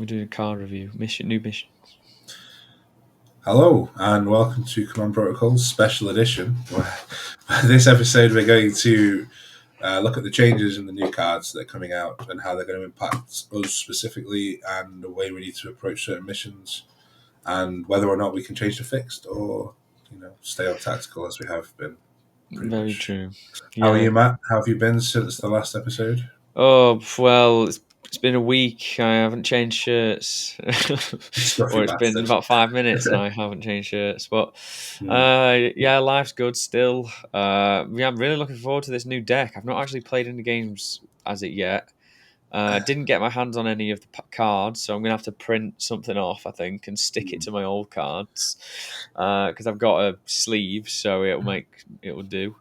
We're doing a card review. New mission. Hello and welcome to Command Protocol's special edition. This episode, we're going to look at the changes in the new cards that are coming out and how they're going to impact us specifically, and the way we need to approach certain missions, and whether or not we can change to fixed or stay on tactical as we have been. Very true. How are you, Matt? How have you been since the last episode? Oh, well, it's been a week. I haven't changed shirts. Scruffy Or it's been bastard. about 5 minutes and I haven't changed shirts. But yeah, life's good still. Yeah, I'm really looking forward to this new deck. I've not actually played any games as it yet. Didn't get my hands on any of the cards, so I'm gonna have to print something off, I think, and stick it to my old cards because I've got a sleeve, so it'll do. I think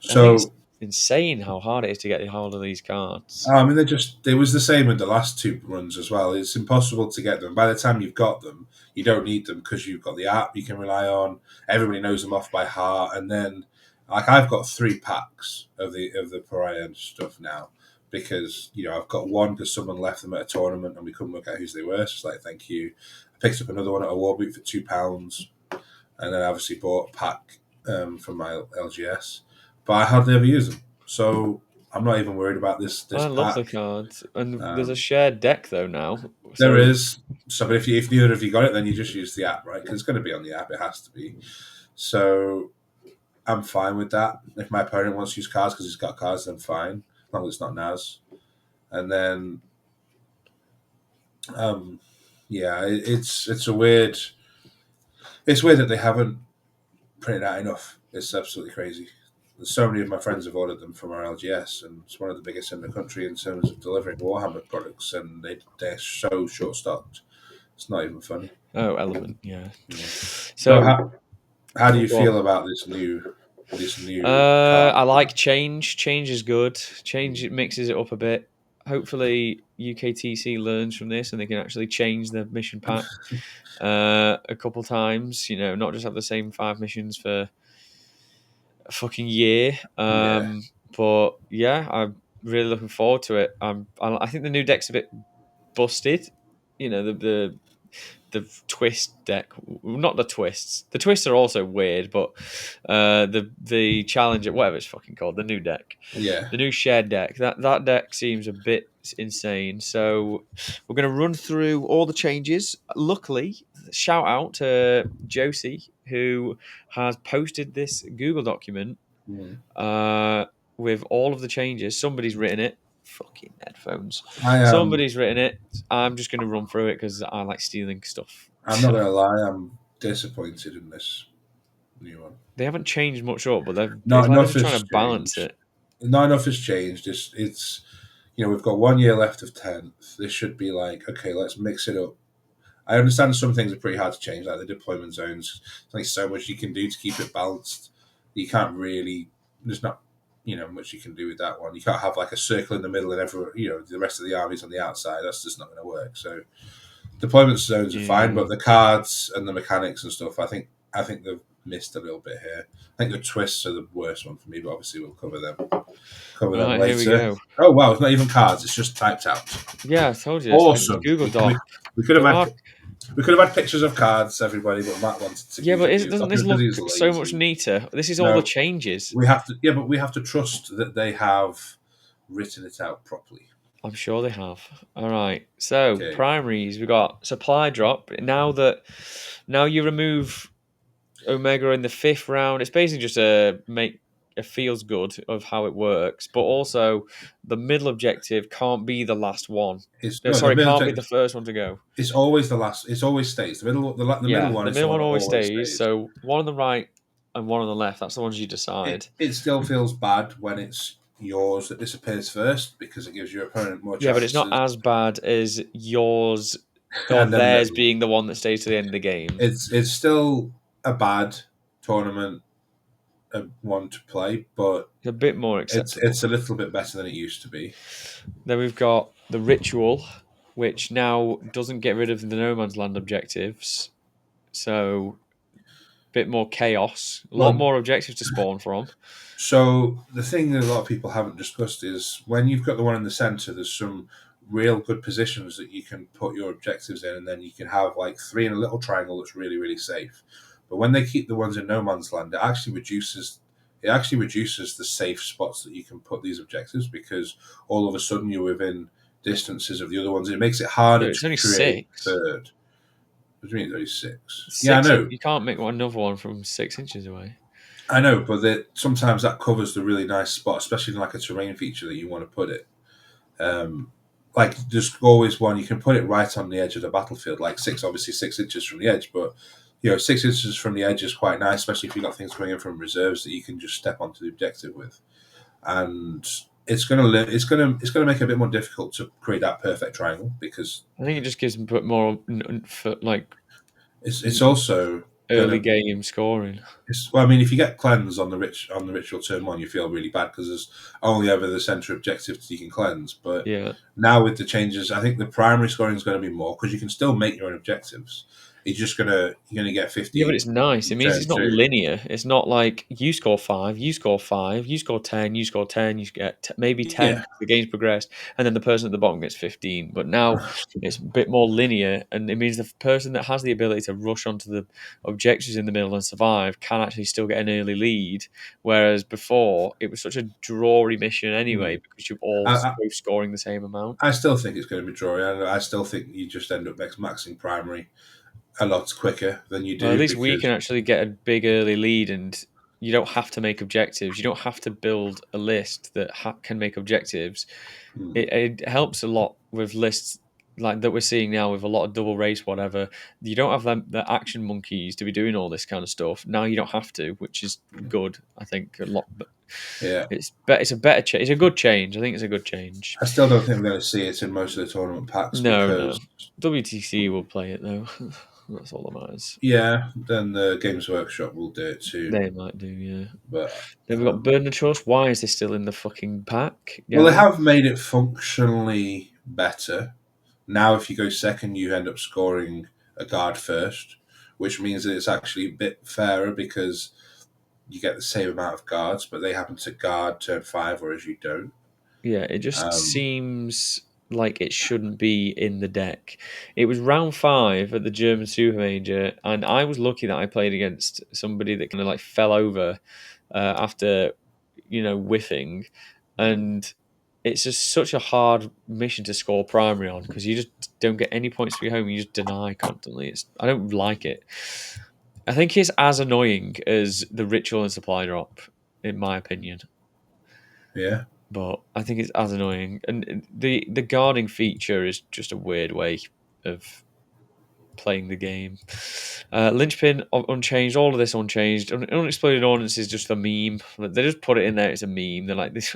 it's So insane how hard it is to get a hold of these cards. I mean, it was the same with the last two runs as well. It's impossible to get them. By the time you've got them, you don't need them because you've got the app you can rely on. Everybody knows them off by heart. And then, like, I've got 3 packs of the pariah stuff now because, I've got one because someone left them at a tournament and we couldn't work out whose they were. So it's like, thank you. I picked up another one at a war boot for £2. And then I obviously bought a pack from my LGS. But I hardly ever use them. So I'm not even worried about this I love the pack. cards, and there's a shared deck though now. There is. So, but if neither of you got it, then you just use the app, right? Because it's going to be on the app. It has to be. So I'm fine with that. If my opponent wants to use cards because he's got cards, then fine. As long as it's not Naz. And then, yeah, it's a weird. It's weird that they haven't printed out enough. It's absolutely crazy. So many of my friends have ordered them from our LGS, and it's one of the biggest in the country in terms of delivering Warhammer products, and they're so short stocked. It's not even funny. Oh, Element, yeah. So how do you feel about this new card? I like change. Change is good. Change it mixes it up a bit. Hopefully, UKTC learns from this and they can actually change the mission pack a couple times. Not just have the same 5 missions for a fucking year. But yeah, I'm really looking forward to it. I think the new deck's a bit busted. The twist deck, not the twists. The twists are also weird, but the challenger, whatever it's fucking called, the new deck, Yeah. the new shared deck. That deck seems a bit insane. So we're going to run through all the changes. Luckily, shout out to Josie who has posted this Google document with all of the changes. Somebody's written it. Fucking headphones. Somebody's written it. I'm just going to run through it because I like stealing stuff. I'm not going to lie. I'm disappointed in this new one. They haven't changed much up, but they're enough trying to balance it. Not enough has changed. It's we've got 1 year left of 10th. This should be like, okay, let's mix it up. I understand some things are pretty hard to change, like the deployment zones. There's only so much you can do to keep it balanced. You can't really. There's not much you can do with that one. You can't have like a circle in the middle and the rest of the army's on the outside. That's just not going to work. So deployment zones are fine, but the cards and the mechanics and stuff, I think they've missed a little bit here. I think the twists are the worst one for me, but obviously we'll cover them later. Here we go. Oh wow, it's not even cards; it's just typed out. Yeah, I told you. Awesome. Google Doc. We could have had pictures of cards, everybody, but Matt wanted to. Yeah, but doesn't this look so much neater? This is all the changes. We have to trust that they have written it out properly. I'm sure they have. All right. So primaries, we got supply drop. Now you remove Omega in the 5th round, it's basically just make a feels good of how it works, but also the middle objective can't be the last one. Can't be the first one to go. It's always the last. It always stays. The middle one. The middle one always stays. So one on the right and one on the left. That's the ones you decide. It still feels bad when it's yours that disappears first because it gives your opponent more chances. Yeah, but it's not as bad as yours or theirs being the one that stays to the end of the game. It's still a bad tournament one to play, but it's a bit more acceptable. It's a little bit better than it used to be. Then we've got the ritual, which now doesn't get rid of the no man's land objectives, so a bit more chaos, a lot more objectives to spawn from. So the thing that a lot of people haven't discussed is when you've got the one in the center, there's some real good positions that you can put your objectives in, and then you can have like 3 in a little triangle that's really, really safe. But when they keep the ones in no man's land, it actually reduces the safe spots that you can put these objectives, because all of a sudden you're within distances of the other ones. It makes it No, harder to it's only create 6. third. What do you mean it's only 6? Yeah, I 6. know. You can't make another one from 6 inches away. I know, but sometimes that covers the really nice spot, especially in like a terrain feature that you want to put it. Like there's always one you can put it right on the edge of the battlefield, like 6 inches from the edge, but 6 inches from the edge is quite nice, especially if you've got things coming in from reserves that you can just step onto the objective with. And it's gonna make it a bit more difficult to create that perfect triangle, because I think it just gives them put more for like it's also early gonna. game scoring. Well, I mean, if you get cleanse on the ritual turn one, you feel really bad because there's only ever the center objective that you can cleanse. But Yeah. now with the changes, I think the primary scoring is going to be more, because you can still make your own objectives. You're gonna get Yeah, but 15 it's nice. It means turn it's not two. linear. It's not like you score 5, you score 5, you score 10, you score 10, you get maybe 10 Yeah, because the game's progressed, and then the person at the bottom gets 15. But now it's a bit more linear, and it means the person that has the ability to rush onto the objectives in the middle and survive can actually still get an early lead. Whereas before, it was such a drawy mission anyway, mm. because you're all I, I, both scoring the same amount. I still think it's going to be drawing. I still think you just end up maxing primary a lot quicker than you Well, at do, least we because can actually get a big early lead, and you don't have to make objectives. You don't have to build a list that can make objectives. mm, It helps a lot with lists like that we're seeing now with a lot of double race, whatever. You don't have the action monkeys to be doing all this kind of stuff. Now you don't have to, which is good. I think a lot, but yeah. it's a better change. It's a good change. I think it's a good change. I still don't think we're going to see it in most of the tournament packs, No, because no. WTC will play it though. That's all that matters. yeah, then the Games Workshop will do it too. They might do, yeah. But Then we've got Burden of Trust. Why is this still in the fucking pack, well, they guys? have made it functionally better. Now, if you go second, you end up scoring a guard first, which means that it's actually a bit fairer, because you get the same amount of guards, but they happen to guard turn 5, whereas you don't. Yeah, it just Um, seems like it shouldn't be in the deck. It was round 5 at the German Super Major, and I was lucky that I played against somebody that kind of like fell over after, whiffing. And it's just such a hard mission to score primary on because you just don't get any points to be home. You just deny constantly. I don't like it. I think it's as annoying as the ritual and supply drop, in my opinion. yeah, But I think it's as annoying. And the guarding feature is just a weird way of playing the game. Linchpin unchanged, all of this unchanged. Unexploded ordnance is just a meme. They just put it in there. It's a meme. They're like this.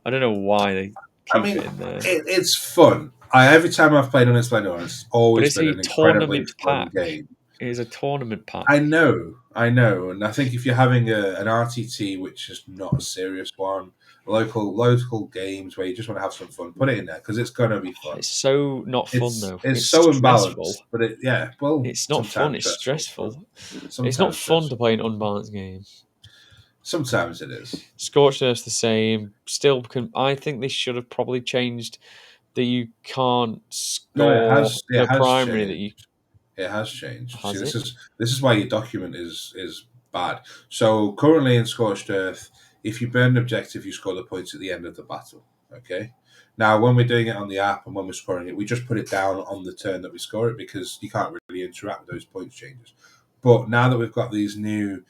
I don't know why they I keep mean, it in there. it's fun. Every time I've played Unexplained Honors, it's But always it's been a an incredibly tournament fun pack. game. It is a tournament I pack. know, and I think if you're having an RTT, which is not a serious one, local games where you just want to have some fun, put it in there, because it's gonna be fun. It's so not fun It's though. it's It's so stressful. imbalanced, but well, It's not fun. sometimes It's stressful, but stressful. It's not sometimes fun to stressful. play an unbalanced game. Sometimes it is. Scorched Earth's the same. Still, I think they should have probably changed that you can't No, it score has it the has primary that changed. you It has changed. See, has this it. is why your document is bad. So currently in Scorched Earth, if you burn an objective, you score the points at the end of the battle. Okay. Now, when we're doing it on the app and when we're scoring it, we just put it down on the turn that we score it, because you can't really interact with those points changes. But now that we've got these new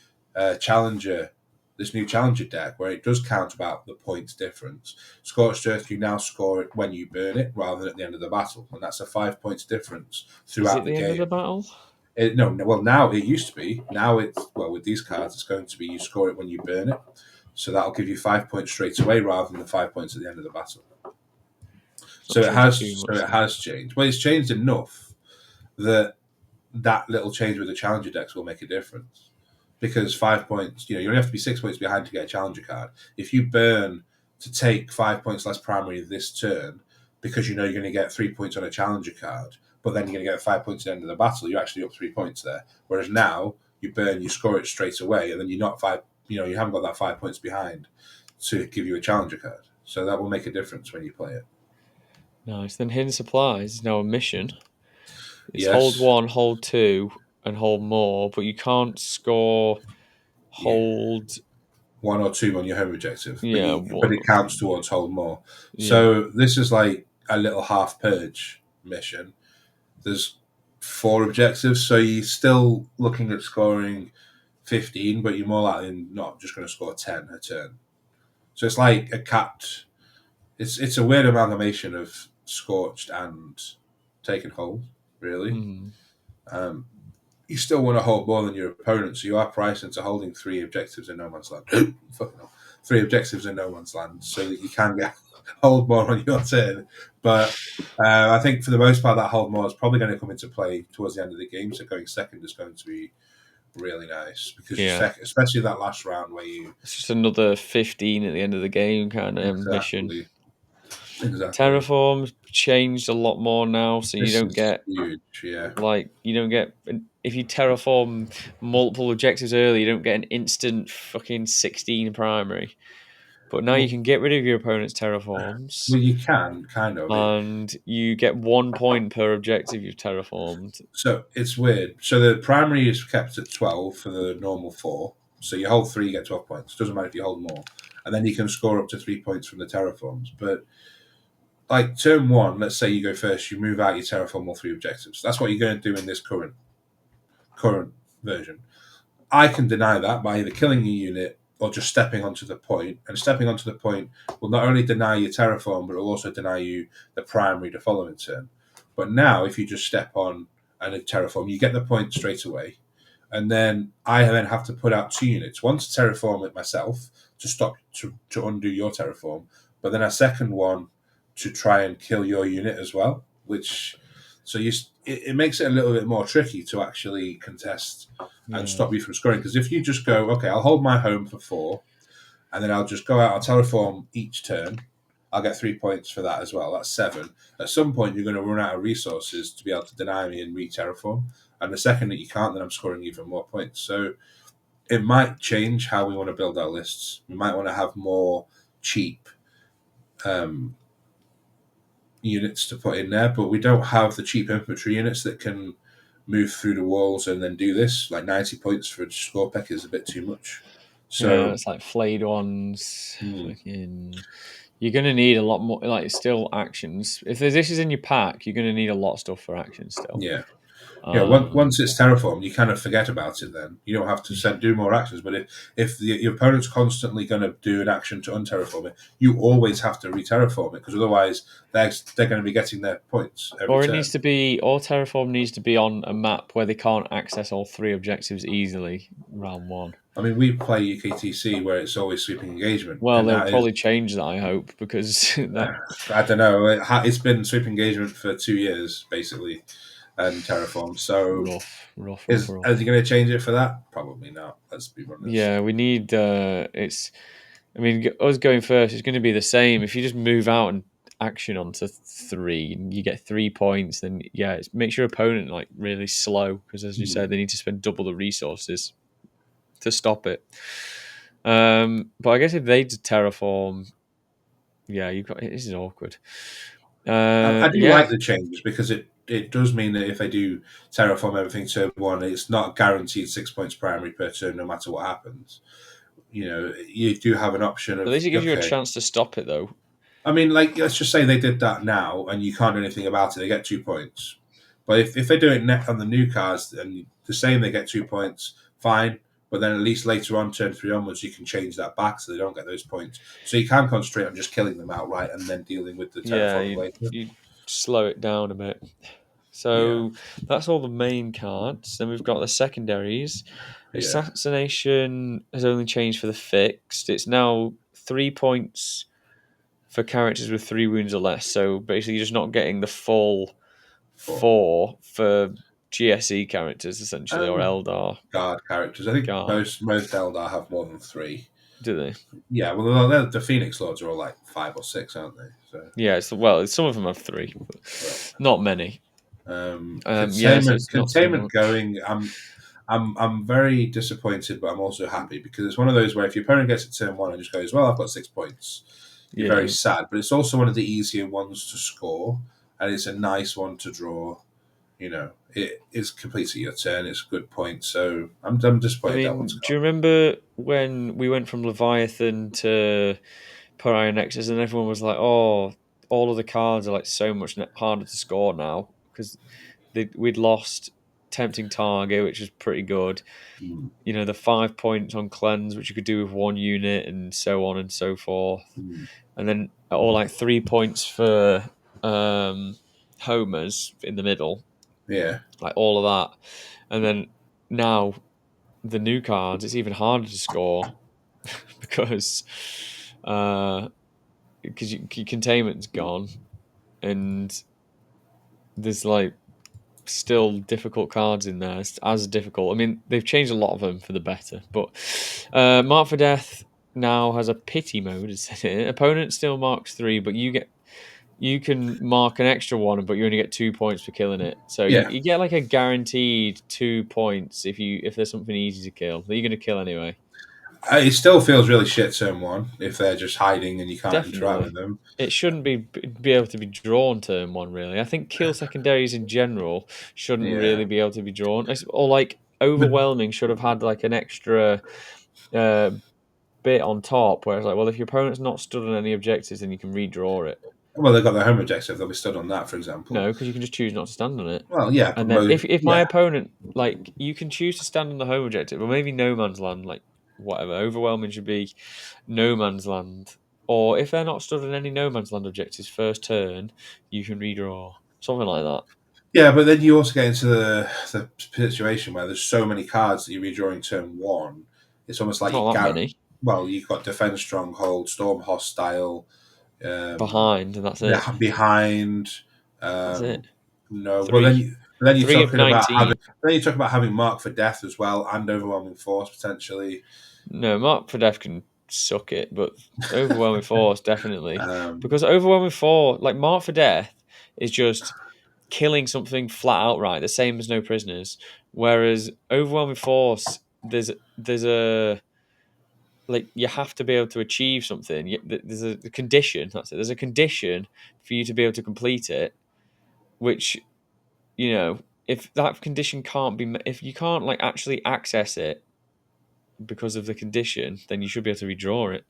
challenger, this new challenger deck where it does count about the points difference, Scorched Earth, you now score it when you burn it rather than at the end of the battle, and that's a 5 points difference Is it throughout the the end of the game. battle? No, well, now it used to be. Now with these cards, it's going to be you score it when you burn it. So that'll give you 5 points straight away rather than the 5 points at the end of the battle. It's not So it changed has too so much it then. has changed. Well, it's changed enough that little change with the challenger decks will make a difference. Because 5 points, you only have to be 6 points behind to get a challenger card. If you burn to take 5 points less primary this turn, because you're going to get 3 points on a challenger card, but then you're going to get 5 points at the end of the battle, you're actually up 3 points there. Whereas now, you burn, you score it straight away, and then you're not you haven't got that 5 points behind to give you a challenger card. So that will make a difference when you play it. Nice. Then hidden supplies is now a mission. It's hold Yes, 1, hold 2, and hold more, but you can't score yeah, hold. one or two on your home objective, but Yeah, but one. it counts towards hold more. Yeah. So this is like a little half purge mission. There's four objectives, so you're still looking at scoring 15, but you're more likely not just going to score 10 a turn. So it's like a capped. It's a weird amalgamation of scorched and taken hold, really. Mm. Um, you still want to hold more than your opponent, so you are priced into holding three objectives in no man's land. Fucking hell. Three objectives in no man's land, so that you can get hold more on your turn. But I think for the most part, that hold more is probably going to come into play towards the end of the game. So going second is going to be really nice because you Yeah. especially that last round where you It's just another 15 at the end of the game kind of mission. exactly exactly. Terraform's changed a lot more now, so you This don't is get huge, yeah. if you terraform multiple objectives early, you don't get an instant fucking 16 primary. But now you Well, can get rid of your opponent's terraforms, well, you can kind of. and you get 1 point per objective you've terraformed. So it's weird. So the primary is kept at 12 for the normal four. So you hold three, you get 12 points. Doesn't matter if you hold more. And then you can score up to 3 points from the terraforms. But like turn one, let's say you go first, you move out your terraform all three objectives. That's what you're going to do in this current version. I can deny that by either killing your unit or just stepping onto the point. And stepping onto the point will not only deny you terraform, but it will also deny you the primary the following turn. But now, if you just step on and terraform, you get the point straight away. And then I then have to put out two units. One to terraform it myself to stop to undo your terraform, but then a second one to try and kill your unit as well. Which so it makes it a little bit more tricky to actually contest and Yeah. stop you from scoring. Because if you just go, okay, I'll hold my home for four, and then I'll just go out, I'll terraform each turn. I'll get 3 points for that as well. That's seven. At some point, you're going to run out of resources to be able to deny me and re-terraform. And the second that you can't, then I'm scoring even more points. So it might change how we want to build our lists. We might want to have more cheap um, units to put in there, but we don't have the cheap infantry units that can move through the walls and then do this. Like 90 points for a score pick is a bit too much. Yeah, So, it's like flayed ones. hmm, Fucking, you're gonna need a lot more. Like still actions. If there's issues in your pack, you're gonna need a lot of stuff for action still. yeah. Yeah, Um, once it's terraformed, you kind of forget about it. Then you don't have to do more actions. But your opponent's constantly going to do an action to unterraform it, you always have to re-terraform it because otherwise they're going to be getting their points every or it needs turn. to be, or Terraform needs to be on a map where they can't access all three objectives easily. Round one. I mean, we play UKTC where it's always sweeping engagement, Well, and they'll that is probably change that. I hope because that I don't know. It's been sweeping engagement for 2 years basically, and terraform. So rough, rough, rough, is he rough. going to change it for that? Probably not. Let's be honest. Yeah, we need. It's. I mean, us going first is going to be the same. If you just move out and action onto three, and you get 3 points, then yeah, it makes your opponent like really slow because, as you Hmm. said, they need to spend double the resources to stop it. But I guess if they did terraform, yeah, you've got this is awkward. I do Yeah, like the changes because it does mean that if they do terraform everything turn one, it's not guaranteed 6 points primary per turn no matter what happens. You know, you do have an option at of least it gives you a okay. chance to stop it though. I mean, like let's just say they did that now and you can't do anything about it, they get 2 points. But if they do it on the new cards and the same, they get 2 points, fine. But then at least later on, turn three onwards, you can change that back so they don't get those points. So you can concentrate on just killing them outright and then dealing with the Yeah, terraforming later. you slow it down a bit. Yeah, So that's all the main cards. Then we've got the secondaries. yeah. Assassination has only changed for the fixed. It's now 3 points for characters with 3 wounds or less. So basically, you're just not getting the full Four. four for GSE characters, essentially, or Um, Eldar Guard characters. I think guard. most Eldar have more than three. Do they? Yeah, well, the Phoenix Lords are all like 5 or 6, aren't they? So, Yeah, well, some of them have three, well, but not many. Yeah, so containment it's not too containment much. going. I'm very disappointed, but I'm also happy because it's one of those where if your opponent gets a turn one and just goes, well, I've got 6 points, You're very Yeah. sad, but it's also one of the easier ones to score, and it's a nice one to draw. It is completely your turn. It's a good point. So I'm I disappointed that one's mean, do you gone. remember when we went from Leviathan to Pariah Nexus, and everyone was like, "Oh, all of the cards are like so much harder to score now because we'd lost Tempting Target, which was pretty good. Mm, The 5 points on cleanse, which you could do with one unit, and so on and so forth, mm, and then or like 3 points for homers in the middle, yeah, like all of that, and then now the new cards, it's even harder to score because uh because containment's gone and there's like still difficult cards in there. It's as difficult. I mean, they've changed a lot of them for the better, but Mark for Death now has a pity mode. Opponent still marks 3, but you can mark an extra one, but you only get 2 points for killing it. So yeah. you get like a guaranteed 2 points if there's something easy to kill that you're going to kill anyway. It still feels really shit turn one if they're just hiding and you can't interact with Definitely. them. It shouldn't be able to be drawn turn one, really. I think kill secondaries in general shouldn't Yeah, really be able to be drawn. Or like but overwhelming should have had like an extra uh, bit on top where it's like, well, if your opponent's not stood on any objectives, then you can redraw it. well, they've got their home objective. They'll be stood on that, for example. No, because you can just choose not to stand on it. Well, yeah, but And then if my yeah, opponent, like, you can choose to stand on the home objective, or maybe no man's land, like whatever. Overwhelming should be no man's land. Or if they're not stood on any no man's land objectives first turn, you can redraw. Something like that. yeah, but then you also get into the situation where there's so many cards that you redraw in turn one. It's almost It's like you not that got many well, you've got defense stronghold, storm hostile, um, behind, and that's it. behind. That's Um, it. no, well Three. then you're 3 of talking about having 19. then you're talking about having mark for death as well and overwhelming force potentially. No, Mark for Def can suck it, but Overwhelming Force definitely. Um, Because Overwhelming Force, like Mark for Death, is just killing something flat outright, the same as No Prisoners. Whereas Overwhelming Force, there's a like you have to be able to achieve something. There's a condition. That's it. There's a condition for you to be able to complete it, which if that condition can't be, if you can't like actually access it because of the condition, then you should be able to redraw it.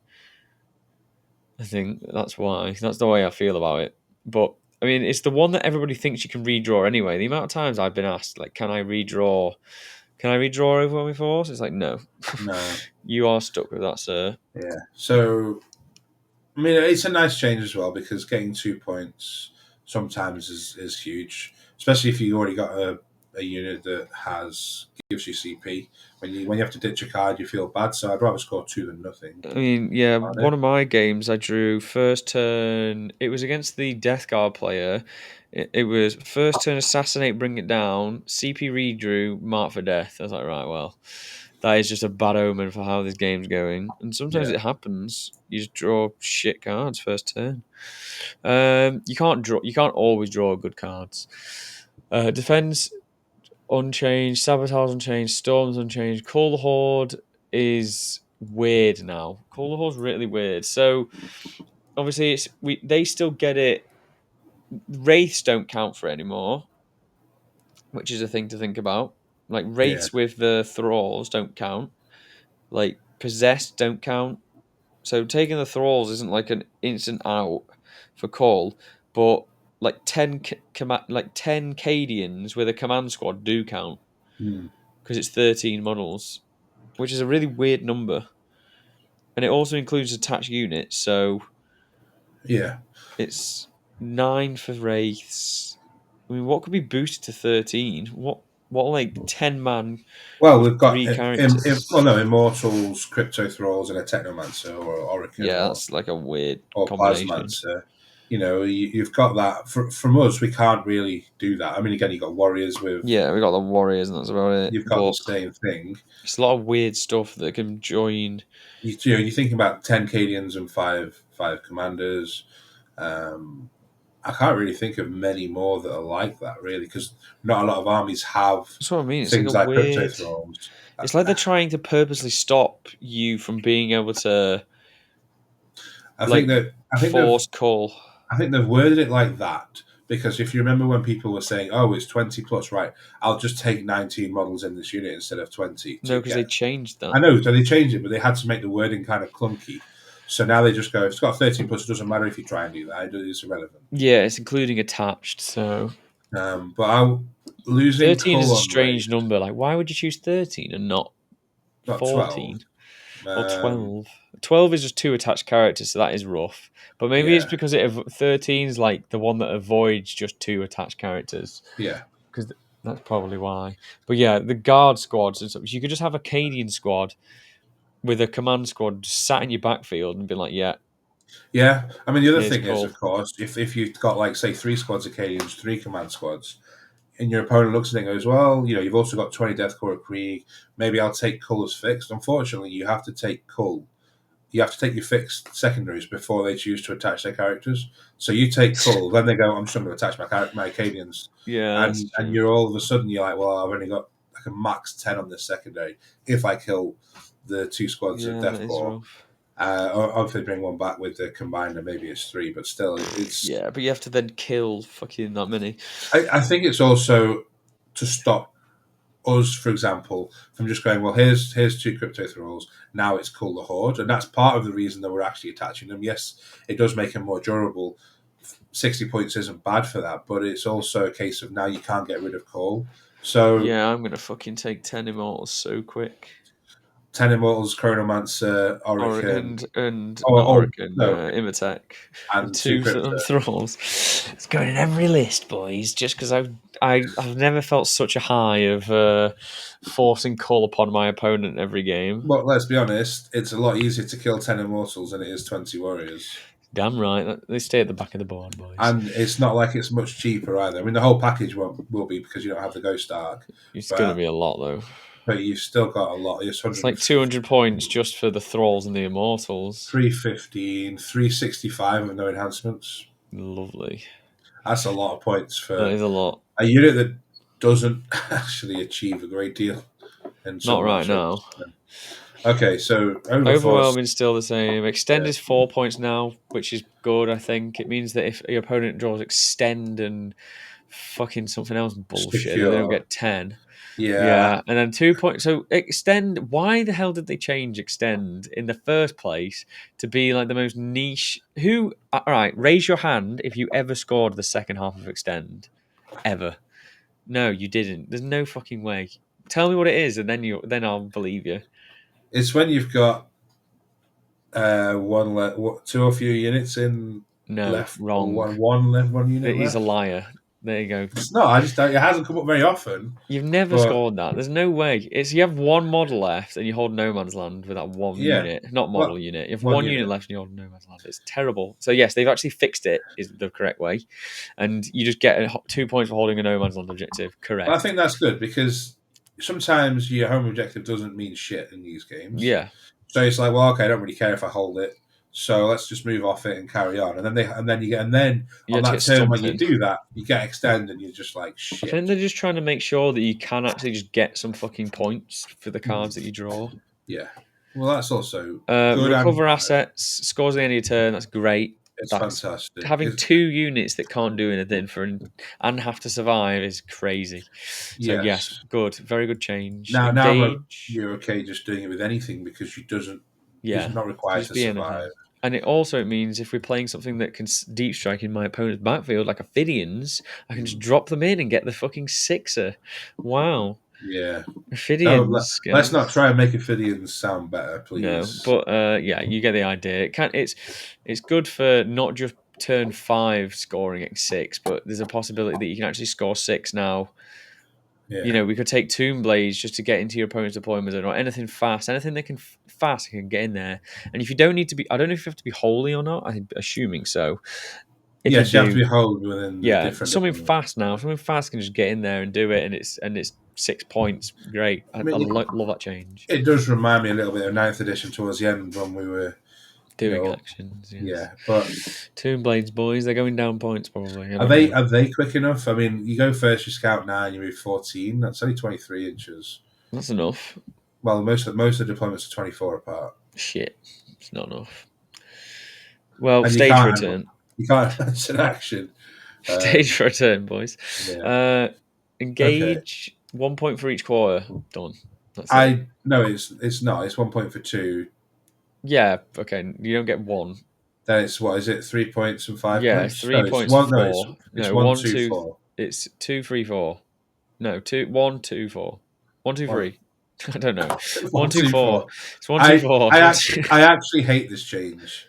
I think that's why. That's the way I feel about it. But I mean, it's the one that everybody thinks you can redraw anyway. The amount of times I've been asked, like, can I redraw? Can I redraw Overwhelming Force? It's like, no, no, you are stuck with that, sir. yeah. So I mean, it's a nice change as well because getting 2 points sometimes is huge, especially if you already got a unit that has gives you CP. When you have to ditch a card, you feel bad. So I'd rather score two than nothing I mean, yeah, on one it. of my games I drew first turn. It was against the Death Guard player. It was first turn assassinate, bring it down. CP redrew, mark for death. I was like, right, well, that is just a bad omen for how this game's going. And sometimes Yeah. it happens. You just draw shit cards first turn. You can't draw. You can't always draw good cards. Defense unchanged, sabotage unchanged, storms unchanged. Call the Horde is weird now. Call the Horde's really weird. So obviously, they still get it. Wraiths don't count for it anymore, which is a thing to think about. Like Yeah. wraiths with the thralls don't count. Like possessed don't count. So taking the thralls isn't like an instant out for call, but like 10 Cadians with a command squad do count Hmm. because it's 13 models, which is a really weird number. And it also includes attached units, so Yeah. it's 9 for wraiths. I mean, what could be boosted to 13? What like 10 man Well, with we've got three characters? Immortals, Crypto Thralls, and a Technomancer or Oricon Yeah, or that's like a weird combination. Plasmancer. You've got that. From us, we can't really do that. I mean, again, you've got Warriors with, Yeah, we got the Warriors, and that's about it. you've got the But same thing. it's a lot of weird stuff that can join. You're thinking about 10 Cadians and five Commanders. Um, I can't really think of many more that are like that, really, because not a lot of armies have That's what I mean. It's like a things like Crypto weird. Thralls. It's like they're trying to purposely stop you from being able to. I think like that I think they've forced call. I think they've worded it like that because if you remember when people were saying, "Oh, it's 20 plus," right? I'll just take 19 models in this unit instead of 20 No, to because they get. changed that. I know, so they changed it, but they had to make the wording kind of clunky. So now they just go, if it's got 13 plus, it doesn't matter if you try and do that. It's irrelevant. Yeah, it's including attached. So But losing 13 is Cull a on raid, strange number. Like, why would you choose 13 and not not 12. 14 or Um, 12? 12 is just two attached characters, so that is rough. But maybe it's yeah, because 13 is like the one that avoids just two attached characters. yeah. Because that's probably why. But yeah, the guard squads and stuff. You could just have a Cadian squad with a command squad just sat in your backfield and be like, yeah, Yeah, I mean the other here's thing is, Cull. of course, if you've got like say 3 squads of Acadians, 3 command squads, and your opponent looks at it and goes, "Well, you've also got 20 Deathcore of Krieg. Maybe I'll take Cull as fixed." Unfortunately, you have to take Cull. You have to take your fixed secondaries before they choose to attach their characters. So you take Cull, then they go, "I'm just going to attach my Acadians," Yeah, that's and true. you're all of a sudden you're like, "Well, I've only got like a max 10 on this secondary if I kill the 2 squads of Yeah, that is Deathcore." rough. Or if they bring one back with the combiner, maybe it's 3, but still, it's. Yeah, but you have to then kill fucking that many. I think it's also to stop us, for example, from just going, well, here's 2 crypto thralls. Now it's Cull the Horde, and that's part of the reason that we're actually attaching them. Yes, it does make them more durable. 60 points isn't bad for that, but it's also a case of now you can't get rid of Cull. So Yeah, I'm gonna fucking take 10 immortals so quick. 10 Immortals, Chronomancer, Orican. And not Oh Orican, no, Imatech, and and 2 two crypto. thralls. It's going in every list, boys. Just because I've never felt such a high of forcing call upon my opponent every game. But let's be honest, it's a lot easier to kill 10 Immortals than it is 20 Warriors. Damn right, they stay at the back of the board, boys. And it's not like it's much cheaper either. I mean, the whole package will be because you don't have the Ghost Arc, It's gonna but be a lot though. you've still got a lot. It's It's like 200 points just for the thralls and the immortals. 315, 365 with no enhancements. Lovely. That's a lot of points That for is a lot. a unit that doesn't actually achieve a great deal in Not some right matchups. now. Okay, so Overforce. Overwhelming still the same. Extend Yeah, is 4 points now, which is good, I think. It means that if your opponent draws extend and fucking something else bullshit, that they don't secure. get 10. Yeah, Yeah, and then 2 points. So extend. Why the hell did they change extend in the first place to be like the most niche? Who? All right, raise your hand if you ever scored the second half of extend, ever. No, you didn't. There's no fucking way. Tell me what it is, and then I'll believe you. it's when you've got two or few units in No, left, or wrong. one unit He's a left. liar. There you go. It's not. I just don't. It hasn't come up very often, You've never but scored that. There's no way. It's you have one model left and you hold no man's land with that one yeah, unit. Not model what unit. You have one one unit unit? left and you hold no man's land. It's terrible. So yes, they've actually fixed it. Is the correct way, and you just get 2 points for holding a no man's land objective. Well, I Correct. think that's good because sometimes your home objective doesn't mean shit in these games. Yeah, So it's like, well, okay, I don't really care if I hold it, so let's just move off it and carry on. And then you on have to that get turn when you something. do that, you get extend, and you're just like I think shit. they're just trying to make sure that you can actually just get some fucking points for the Mm, cards that you draw. yeah. Well, that's also good and Recover bad. assets, scores at the end of your turn. That's great. It's That's fantastic. having two units that can't do anything and have to survive is crazy. So yes, Yes. good, very good change. Now Engage, you're okay just doing it with anything because it's yeah, not can required just to be survive. anything. And it means if we're playing something that can deep strike in my opponent's backfield, like Ophidians, I can just Mm, drop them in and get the fucking sixer. Wow, yeah. No, Ophidians, let's not guys. try and make Ophidians sound better, No, please. but yeah, you get the idea. It's good for not just turn 5 scoring at 6, but there's a possibility that you can actually score 6 now. Yeah. We could take Tomb Blaze just to get into your opponent's deployment zone or anything fast, anything that can fast can get in there. And if you don't need to be, I don't know if you have to be holy or not. I'm assuming so. If you Yes, you have to do, be held within the yeah, different something deployment. fast now. Something fast can just get in there and do it, and it's 6 points. Great. I I mean, love that change. it does remind me a little bit of ninth edition towards the end when we were, you Doing know, actions, yes. yeah. But Tomb Blades, boys, they're going down points probably. I are don't know. they quick enough? I mean, you go first, you scout 9, you move 14. That's only 23 inches. That's enough. Well, most of the deployments are 24 apart. Shit, it's not enough. Well, and stage for a turn. you can't. It's an action. Stage for a turn, boys. Yeah. Uh, Okay. engage 1 point for each quarter. Done. That's it. I no, it's not. It's 1 point for two. Yeah. Okay. You don't get one. Then it's what is it? 3 points and five Yeah. points. Three No, it's points for one. No, four. it's No. one, One, two, two. four. It's 2, 3, 4. No. Two. 1, 2, 4. 1, 2, One, 3. I don't know. One, one, two, two, four. four. It's one, two, four. It's I actually hate this change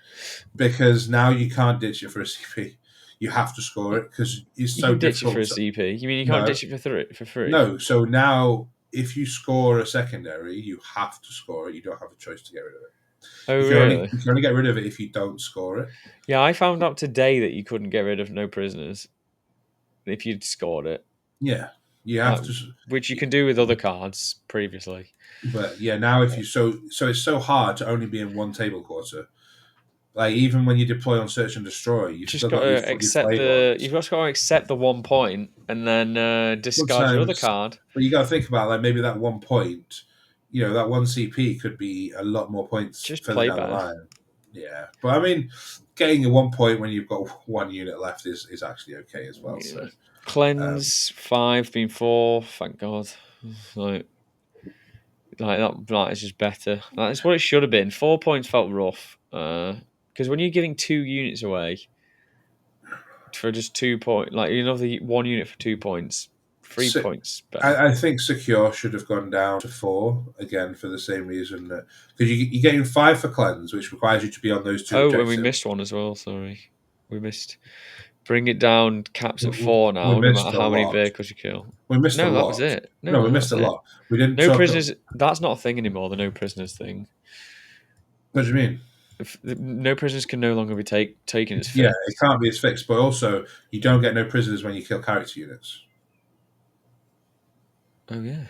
because now you can't ditch it for a CP. You have to score it because it's You so can ditch it for difficult. a CP. You mean you can't No, ditch it for three? For free? no. So now, if you score a secondary, you have to score it. You don't have a choice to get rid of it. Oh, really? You can only get rid of it if you don't score it. Yeah, I found out today that you couldn't get rid of no prisoners if you'd scored it, Yeah, you like, have to. which you can do with other cards previously. But yeah, now if you so it's so hard to only be in one table quarter. Like even when you deploy on search and destroy, you've Just still got got to your accept flame the. ones. You've just got to accept the 1 point and then discard your other Sometimes, card. but you got to think about like maybe that 1 point. That one CP could be a lot more points Just further play down the better. line. Yeah, but I mean, getting a 1 point when you've got one unit left is actually okay as well. Yeah. So, um, Cleanse 5 being 4. Thank God. Like that is just better. That's what it should have been. 4 points felt rough. Because when you're giving 2 units away for just 2 points, like the 1 unit for 2 points, three so points better. I think secure should have gone down to four again for the same reason that because you're getting five for cleanse, which requires you to be on those two Oh, and we objectives. missed one as well. Sorry, we missed. Bring it down. Caps We, at we, 4 we now. No matter missed a how many lot. vehicles you kill. We missed a No, that was lot. it. No, we No, missed that's a it. lot. We didn't No talk. prisoners. That's not a thing anymore. The no prisoners thing. What do you mean? No prisoners can no longer be taken as Yeah, it fixed. can't be as fixed, but also you don't get no prisoners when you kill character units. Oh yeah.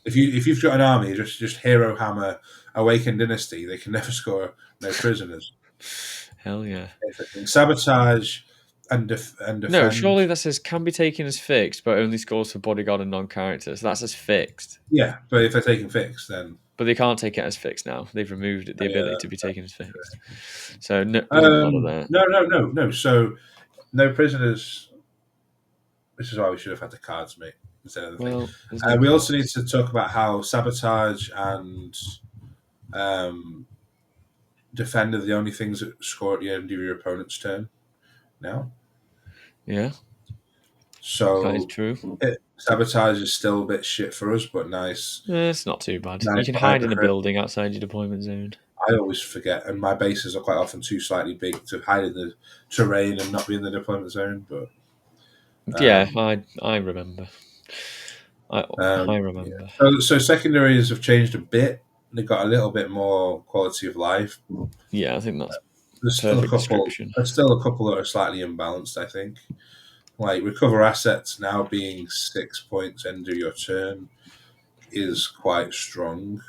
If you've got an army, just hero hammer awakened dynasty, they can never score no prisoners. Hell yeah. Sabotage and No, defend. surely that says can be taken as fixed, but only scores for bodyguard and non-characters. That's as fixed. Yeah, but if they're taking fixed, then But they can't take it as fixed now. They've removed the ability yeah. to be taken as fixed. So no, it doesn't matter there. No. So no prisoners. This is why we should have had the cards, mate, instead of the thing. Well, there's no We also need cards. to talk about how sabotage and um, defend are the only things that score at the end of your opponent's turn now. Yeah, that is So true. sabotage is still a bit shit for us, but nice. It's not too bad. You Nice can for hide in a hypercrit. building outside your deployment zone. I always forget, and my bases are quite often too slightly big to hide in the terrain and not be in the deployment zone. But Yeah, um, I remember. I yeah. remember. So secondaries have changed a bit. They've got a little bit more quality of life. Yeah, I think that's There's still a perfect couple. description. There's still a couple that are slightly imbalanced. I think, like recover assets now being 6 points end of your turn is quite strong,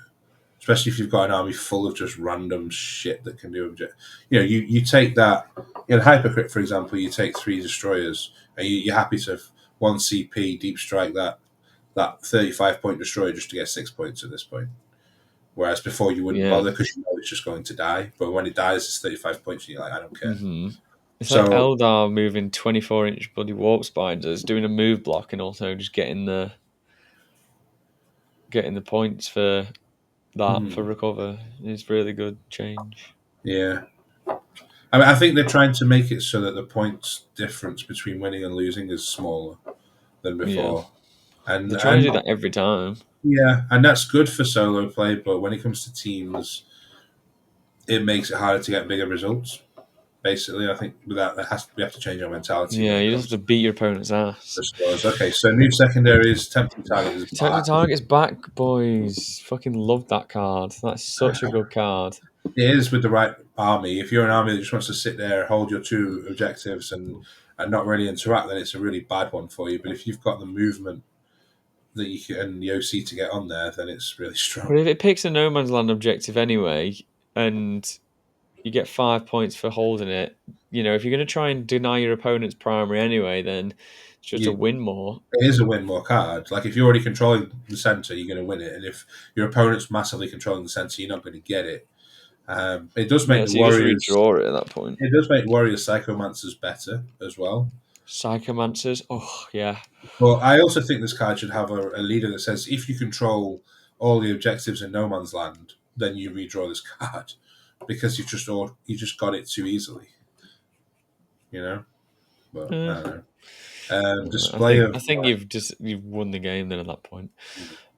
especially if you've got an army full of just random shit that can do object. You take that in hypercrit, for example. You take 3 destroyers, and you're happy to 1 CP deep strike that 35-point destroyer just to get 6 points at this point. Whereas before you wouldn't Yeah. bother because you know it's just going to die. But when it dies, it's 35 points, and you're like, I don't care. hmm It's like So Eldar moving 24-inch bloody warp spiders, doing a move block, and also just getting the points for that for recover is really good change. yeah, I mean, I think they're trying to make it so that the points difference between winning and losing is smaller than Yeah, before, and they're trying to and do that every time. yeah, and that's good for solo play. But when it comes to teams, it makes it harder to get bigger results. Basically, I think with that, we have to change our mentality when Yeah, it you just have comes to beat your opponent's to ass. scores. Okay, so new secondaries, tempting target is Technical back. target's back, boys. Fucking love that card. That's such a good card. It is with the right army. If you're an army that just wants to sit there, hold your two objectives, and not really interact, then it's a really bad one for you. But if you've got the movement that you can and the OC to get on there, then it's really But strong. if it picks a no man's land objective anyway, and you get 5 points for holding it, if you're going to try and deny your opponent's primary anyway, then it's just a You, win more. it is a win more card. Like if you're already controlling the center, you're going to win it, and if your opponent's massively controlling the center, you're not going to get it. It does make Yeah, the so you just warriors. redraw it at that point. It does make warrior psychomancers better as well. Psychomancers. Oh yeah. But I also think this card should have a leader that says if you control all the objectives in no man's land, then you redraw this card because you just got it too easily, you know. But I Uh, don't know. I Display think of I think you've won the game then at that point.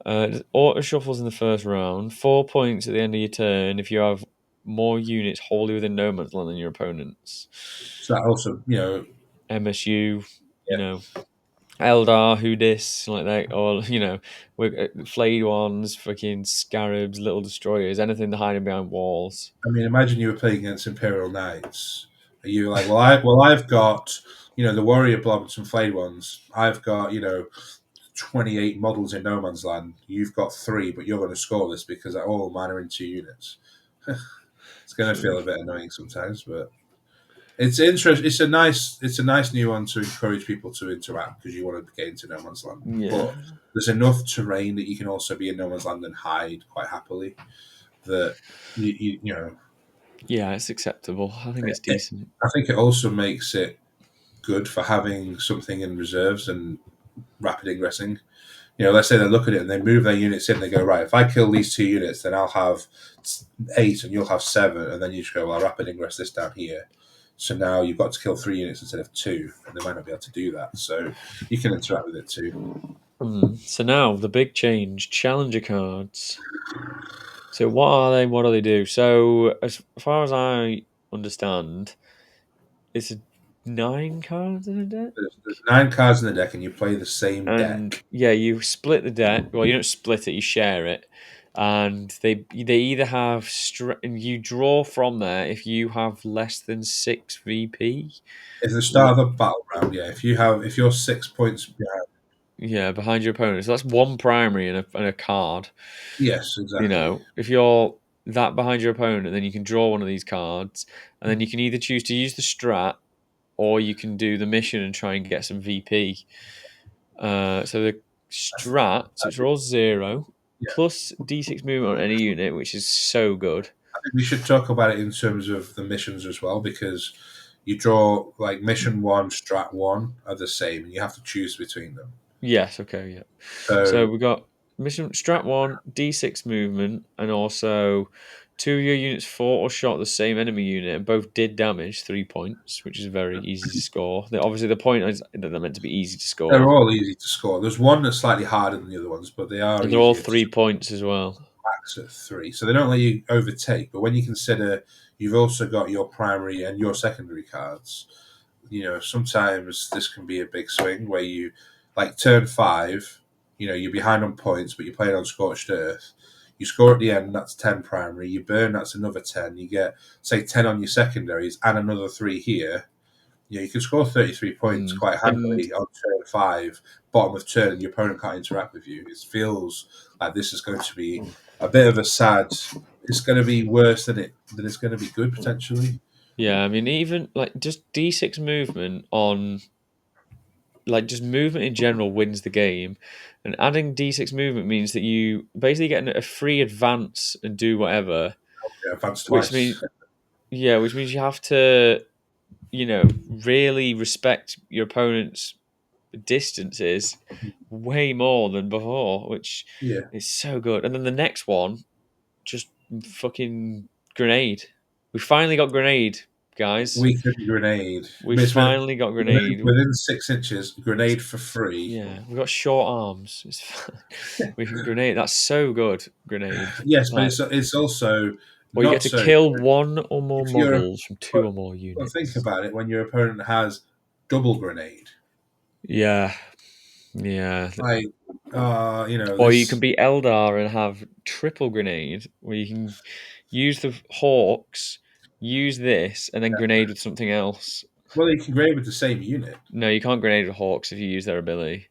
Auto shuffles in the first round. 4 points at the end of your turn if you have more units wholly within no man's land than your opponents. so that also MSU, you yeah. know, Eldar, who dis like that, or flayed ones, fucking scarabs, little destroyers, anything hiding behind walls. I mean, imagine you were playing against Imperial Knights. You were like, I've got the warrior blobs and flayed ones. I've got 28 models in no man's land. You've got three, but you're going to score this because all mine are in 2 units. It's going to feel a bit annoying sometimes, but it's interesting. It's a nice new one to encourage people to interact because you want to get into no man's land. Yeah, But there's enough terrain that you can also be in no man's land and hide quite happily. That you know, yeah, it's acceptable. I think it's it, decent. I think it also makes it good for having something in reserves and rapid ingressing. Let's say they look at it and they move their units in. They go, right, if I kill these 2 units, then I'll have 8 and you'll have 7. And then you just go, well, I'll rapid ingress this down here. So now you've got to kill 3 units instead of 2. And they might not be able to do that. So you can interact with it too. So now the big change: challenger cards. So what are they? What do they do? So as far as I understand, it's 9 cards in a deck. There's 9 cards in the deck and you play the same And deck. yeah, you split the deck. Well, you don't split it; you share it. And they either have and you draw from there if you have less than 6 VP. At the start of the battle round, yeah, if you're 6 points behind, Yeah, behind your opponent. So that's one primary and a card. yes, exactly. If you're that behind your opponent, then you can draw one of these cards, and then you can either choose to use the strat or you can do the mission and try and get some VP. So the strat, so it's rolls 0 Yeah, plus D6 movement on any unit, which is so good. I think we should talk about it in terms of the missions as well because you draw like mission one, strat one are the same, and you have to choose between them. Yes, okay, yeah. So So we got mission strat 1, D6 movement, and also two of your units fought or shot the same enemy unit, and both did damage, 3 points, which is very easy to score. Obviously, the point is that they're meant to be easy to they're score, all easy to score. There's one that's slightly harder than the other ones, but they are and they're all easier to 3 points as well. max at 3. So they don't let you overtake. But when you consider you've also got your primary and your secondary cards, sometimes this can be a big swing where you, like turn 5, you're behind on points, but you're playing on Scorched Earth. You score at the end, that's 10 primary. You burn, that's another 10. You get, say, 10 on your secondaries and another 3 here. You can score 33 points Mm. quite And handily on turn 5, bottom of turn, and your opponent can't interact with you. It feels like this is going to be a bit of a sad. It's going to be worse than it's going to be good potentially. yeah, I mean, even like just D6 movement on like just movement in general wins the game, and adding D6 movement means that you basically get a free advance and do whatever, Yeah, advance which twice. means which means you have to really respect your opponent's distances way more than before, which Yeah, is so good. And then the next one, just fucking grenade. We finally got grenade, guys. weakened grenade. We It's finally got grenade. within 6 inches. Grenade for free. Yeah, we got short arms. It's fine. We can grenade. That's so good. Grenade. Yes, but Like, it's also or you get not to so kill one or more if you're. models from two But, or more but think units. about it when your opponent has double grenade. Yeah, yeah. Like, Or you can this. be Eldar and have triple grenade, where you can use the hawks, use this, and then grenade with something else. Well, you can grade with the same unit. No, you can't grenade with hawks if you use their ability.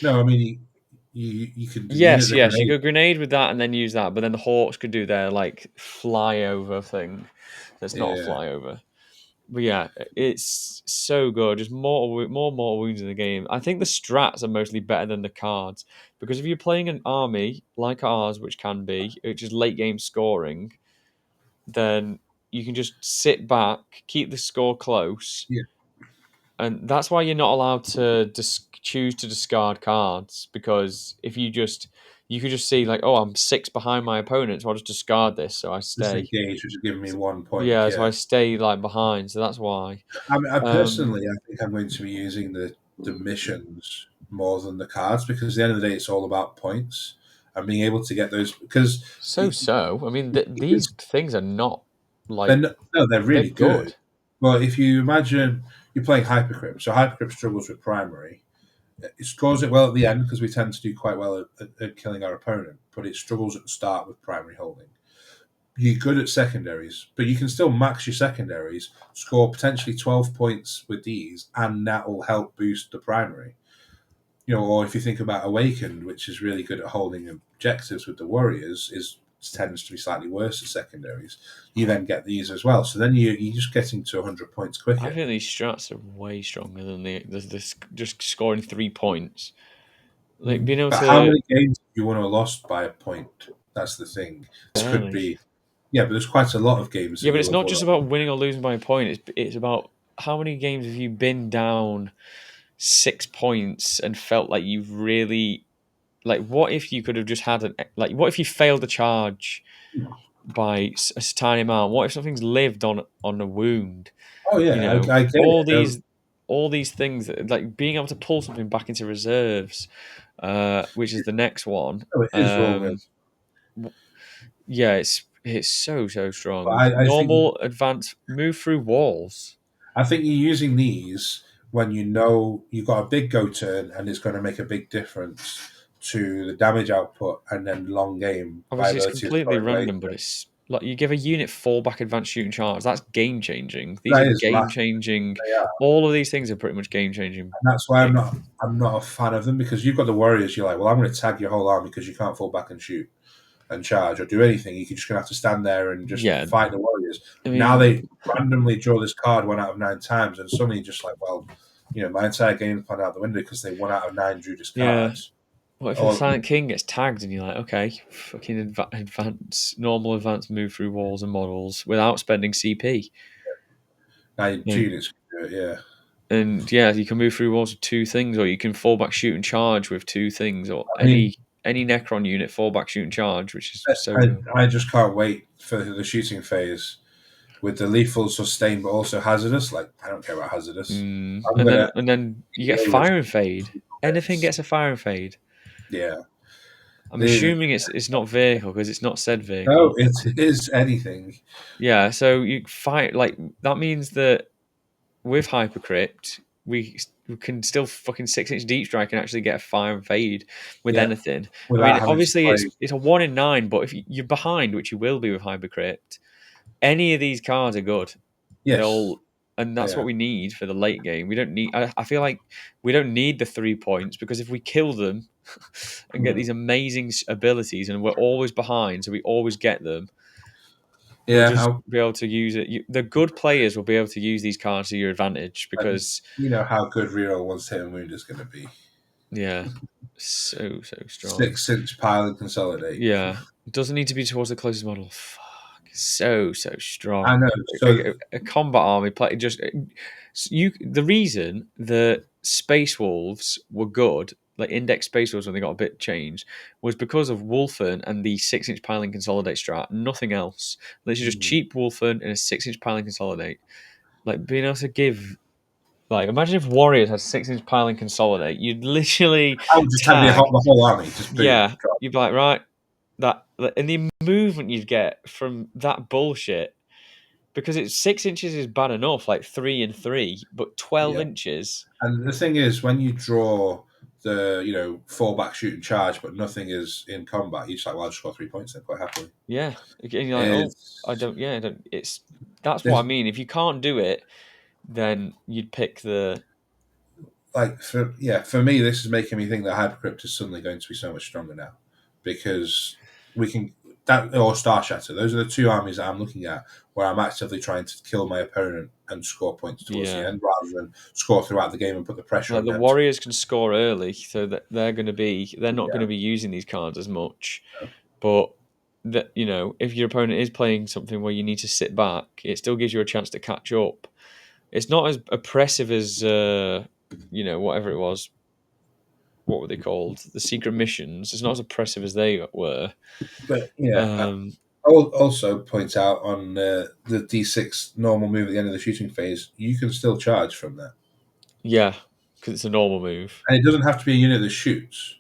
No, I mean you can the unit Yes, that yes, you grenade. could grenade with that and then use that, but then the hawks could do their like flyover thing. That's not a Yeah, flyover. But yeah, it's so good. Just more mortal wounds in the game. I think the strats are mostly better than the cards because if you're playing an army like ours, which can be, which is late game scoring, then you can just sit back, keep the score close, Yeah, and that's why you're not allowed to choose to discard cards, because if you could just see like, oh, I'm 6 behind my opponent, so I'll just discard this, so I just stay. engage, which is giving me 1 point. Yeah, so Yeah, I stay like behind, so that's why. I mean, I Um, personally, I think I'm going to be using the missions more than the cards because at the end of the day, it's all about points and being able to get those because so. I mean, these it's, things are not like no, they're they're really good. good. But if you imagine you're playing Hypercrypt, so Hypercrypt struggles with primary. It scores it well at the end because we tend to do quite well at killing our opponent, but it struggles at the start with primary holding. You're good at secondaries, but you can still max your secondaries, score potentially 12 points with these, and that will help boost the primary. Or if you think about Awakened, which is really good at holding objectives with the Warriors, is tends to be slightly worse at secondaries. You then get these as well, so then you're just getting to 100 points I quicker. think these strats are way stronger than the just scoring 3 points. Like being able But how to many games do you want to have lost by a point? That's the thing. This could barely. be, yeah, but there's quite a lot of games that Yeah, but you'll it's have not won. just about winning or losing by a point. It's about how many games have you been down 6 points and felt like you've really like. What if you could have just had an like? What if you failed a charge by a tiny amount? What if something's lived on a wound? Oh You yeah, know, I get it. all these things like being able to pull something back into reserves, which is the next one. No, it is wrong. Yeah, it's so But strong. I think Normal, advanced, move through walls. you're using these when you know you've got a big go turn and it's going to make a big difference to the damage output and then long game Obviously, it's viability of completely scoring later. random, but it's like you give a unit fallback advanced shooting charge. That's game changing. These are That is game massive. changing. They are. All of these things are pretty much game changing. And that's why Like, I'm not a fan of them because you've got the Warriors. You're like, well, I'm going to tag your whole army because you can't fall back and shoot and charge or do anything. You're just going to have to stand there and just yeah, fight the Warriors. I Now mean, they randomly draw this card 1 out of 9 times, and suddenly you're just like, well, my entire game plan out the window because they 1 out of 9 drew this yeah. card. What if the Or Silent King gets tagged and you're like, okay, fucking advance, normal advance move through walls and models without spending CP. now your Like, units can do it, yeah. and yeah, you can move through walls with 2 things, or you can fall back, shoot, and charge with 2 things, or I mean, any Necron unit fall back, shoot, and charge, which is so good. I just can't wait for the shooting phase with the lethal sustain, but also hazardous. Like, I don't care about hazardous. I'm And going then to you get deal with fire and fade. Anything bits. gets a fire and fade. Yeah. I'm The, assuming it's not vehicle because it's not said no, vehicle. it is anything. Yeah, so you fight like that means that with Hypercrypt, we can still fucking 6 inch deep strike and actually get a fire and fade with Yeah. anything. I Without mean, having to obviously play. it's a 1 in 9, but if you're behind, which you will be with Hypercrypt, any of these cards are good. Yes. They'll and They that's what are. we need for the late game. We don't need. I feel like we don't need the 3 points because if we kill them and get Hmm. these amazing abilities, and we're always behind, so we always get them, we'll Yeah. just be able to use it. The good players will be able to use these cards to your advantage And because, you know how good reroll once hit and wound is going to be. yeah, so strong. 6 inch pile and consolidate. Yeah, it doesn't need to be towards the closest model. Fuck, so I strong. know. So A combat army play just you. The reason that Space Wolves were good, like Index Space Wolves when they got a bit changed, was because of Wolfen and the 6 inch piling consolidate strat. Nothing else. Literally just hmm, cheap Wolfen and a 6 inch piling consolidate. Like being able to give. Like, imagine if Warriors had 6 inch piling consolidate. You'd literally I would just have tag. the whole army. Just boom. Yeah, you'd be like, right, that and the movement you'd get from that bullshit because it's 6 inches is bad enough, like 3 and 3, but 12 inches. And the thing is, when you draw the fallback shoot and charge, but nothing is in combat, you just like, well, I'll just score 3 points then quite happily. Yeah, and you're like, oh, I It's don't. Yeah, I don't. It's that's what I there's mean. If you can't do it, then you'd pick the like for me, this is making me think that Hypercrypt is suddenly going to be so much stronger now because we can that or Star Shatter. Those are the two armies that I'm looking at where I'm actively trying to kill my opponent and score points towards the yeah. end rather than score throughout the game and put the pressure Like on the them. To, Warriors can score early, so that they're not going yeah, to be using these cards as much, but. that if your opponent is playing something where you need to sit back, it still gives you a chance to catch up. It's not as oppressive as whatever it was. What were they called? The secret missions. It's not as oppressive as they were. But yeah, Um, I will also point out on the D6 normal move at the end of the shooting phase, you can still charge from that. yeah, because it's a normal move. And it doesn't have to be a unit that shoots.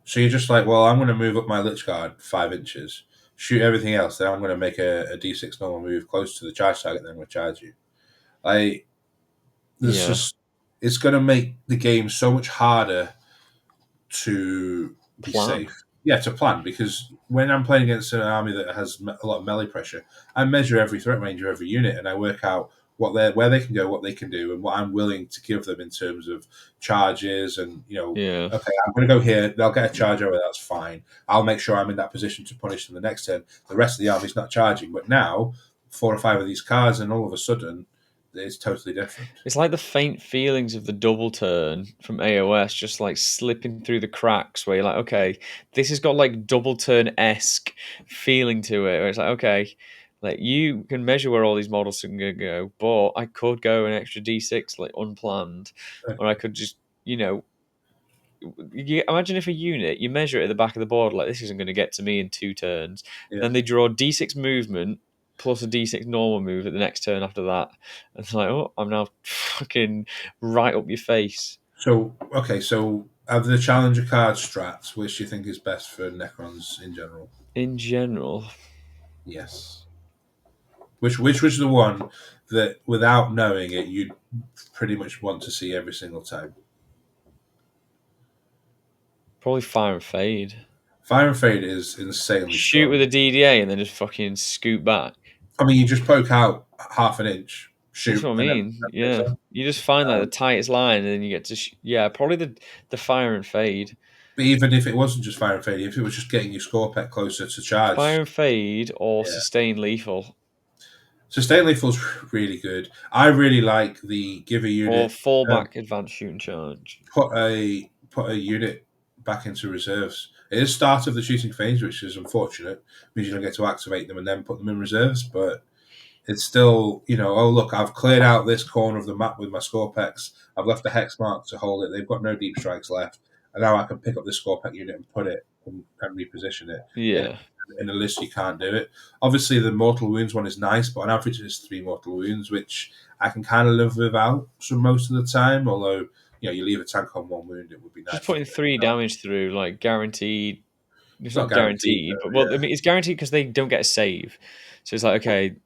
So you're just like, well, I'm going to move up my Lich Guard 5 inches, shoot everything else, then I'm going to make a D6 normal move close to the charge target, then I'm going to charge you. Like, there's Yeah, just, it's going to make the game so much harder to be plan. safe. Yeah, to plan, because when I'm playing against an army that has a lot of melee pressure, I measure every threat range of every unit, and I work out where they can go, what they can do, and what I'm willing to give them in terms of charges. And Yeah, okay, I'm going to go here. They'll get a charge over. That's fine. I'll make sure I'm in that position to punish them the next turn. The rest of the army's not charging, but now 4 or 5 of these cards, and all of a sudden, it's totally different. it's like the faint feelings of the double turn from AOS, just like slipping through the cracks. Where you're like, okay, this has got like double turn esque feeling to it. Where it's like, okay, like you can measure where all these models can go, but I could go an extra D6 like unplanned, or I could just you know you imagine if a unit you measure it at the back of the board like this isn't going to get to me in 2 turns, Yeah. then they draw d6 movement plus a d6 normal move at the next turn after that, and it's like, oh, I'm now fucking right up your face. So okay, so of the challenger card strats, which do you think is best for Necrons in general? In general, Yes. Which was the one that, without knowing it, you'd pretty much want to see every single time? probably fire and fade. Fire and Fade is insanely Shoot with a strong. DDA and then just fucking scoot back. I mean, you just poke out half an inch, That's shoot, what I and then mean. it's Yeah, on. you just find like the Um, tightest line and then you get to yeah, probably the fire and fade. but even if it wasn't just Fire and Fade, if it was just getting your score pet closer to charge, Fire and fade or yeah. sustain lethal. Sustain Lethal's really good. I really like the give a Or unit. fallback advanced shooting charge. Put a unit back into reserves. It is start of the shooting phase, which is unfortunate. Means you don't get to activate them and then put them in reserves, but it's still, oh look, I've cleared out this corner of the map with my score packs. I've left a hex mark to hold it. They've got no deep strikes left, and now I can pick up this score pack unit and put it and reposition it. In, Yeah. in a list, you can't do it. Obviously, the mortal wounds one is nice, but on average, it's 3 mortal wounds, which I can kind of live without for most of the time. Although, you leave a tank on 1 wound, it would be Just nice to putting get it three out. damage through, like guaranteed. It's It's not not guaranteed, guaranteed, but though. well, I Yeah. mean, it's guaranteed because they don't get a save. So it's like, okay,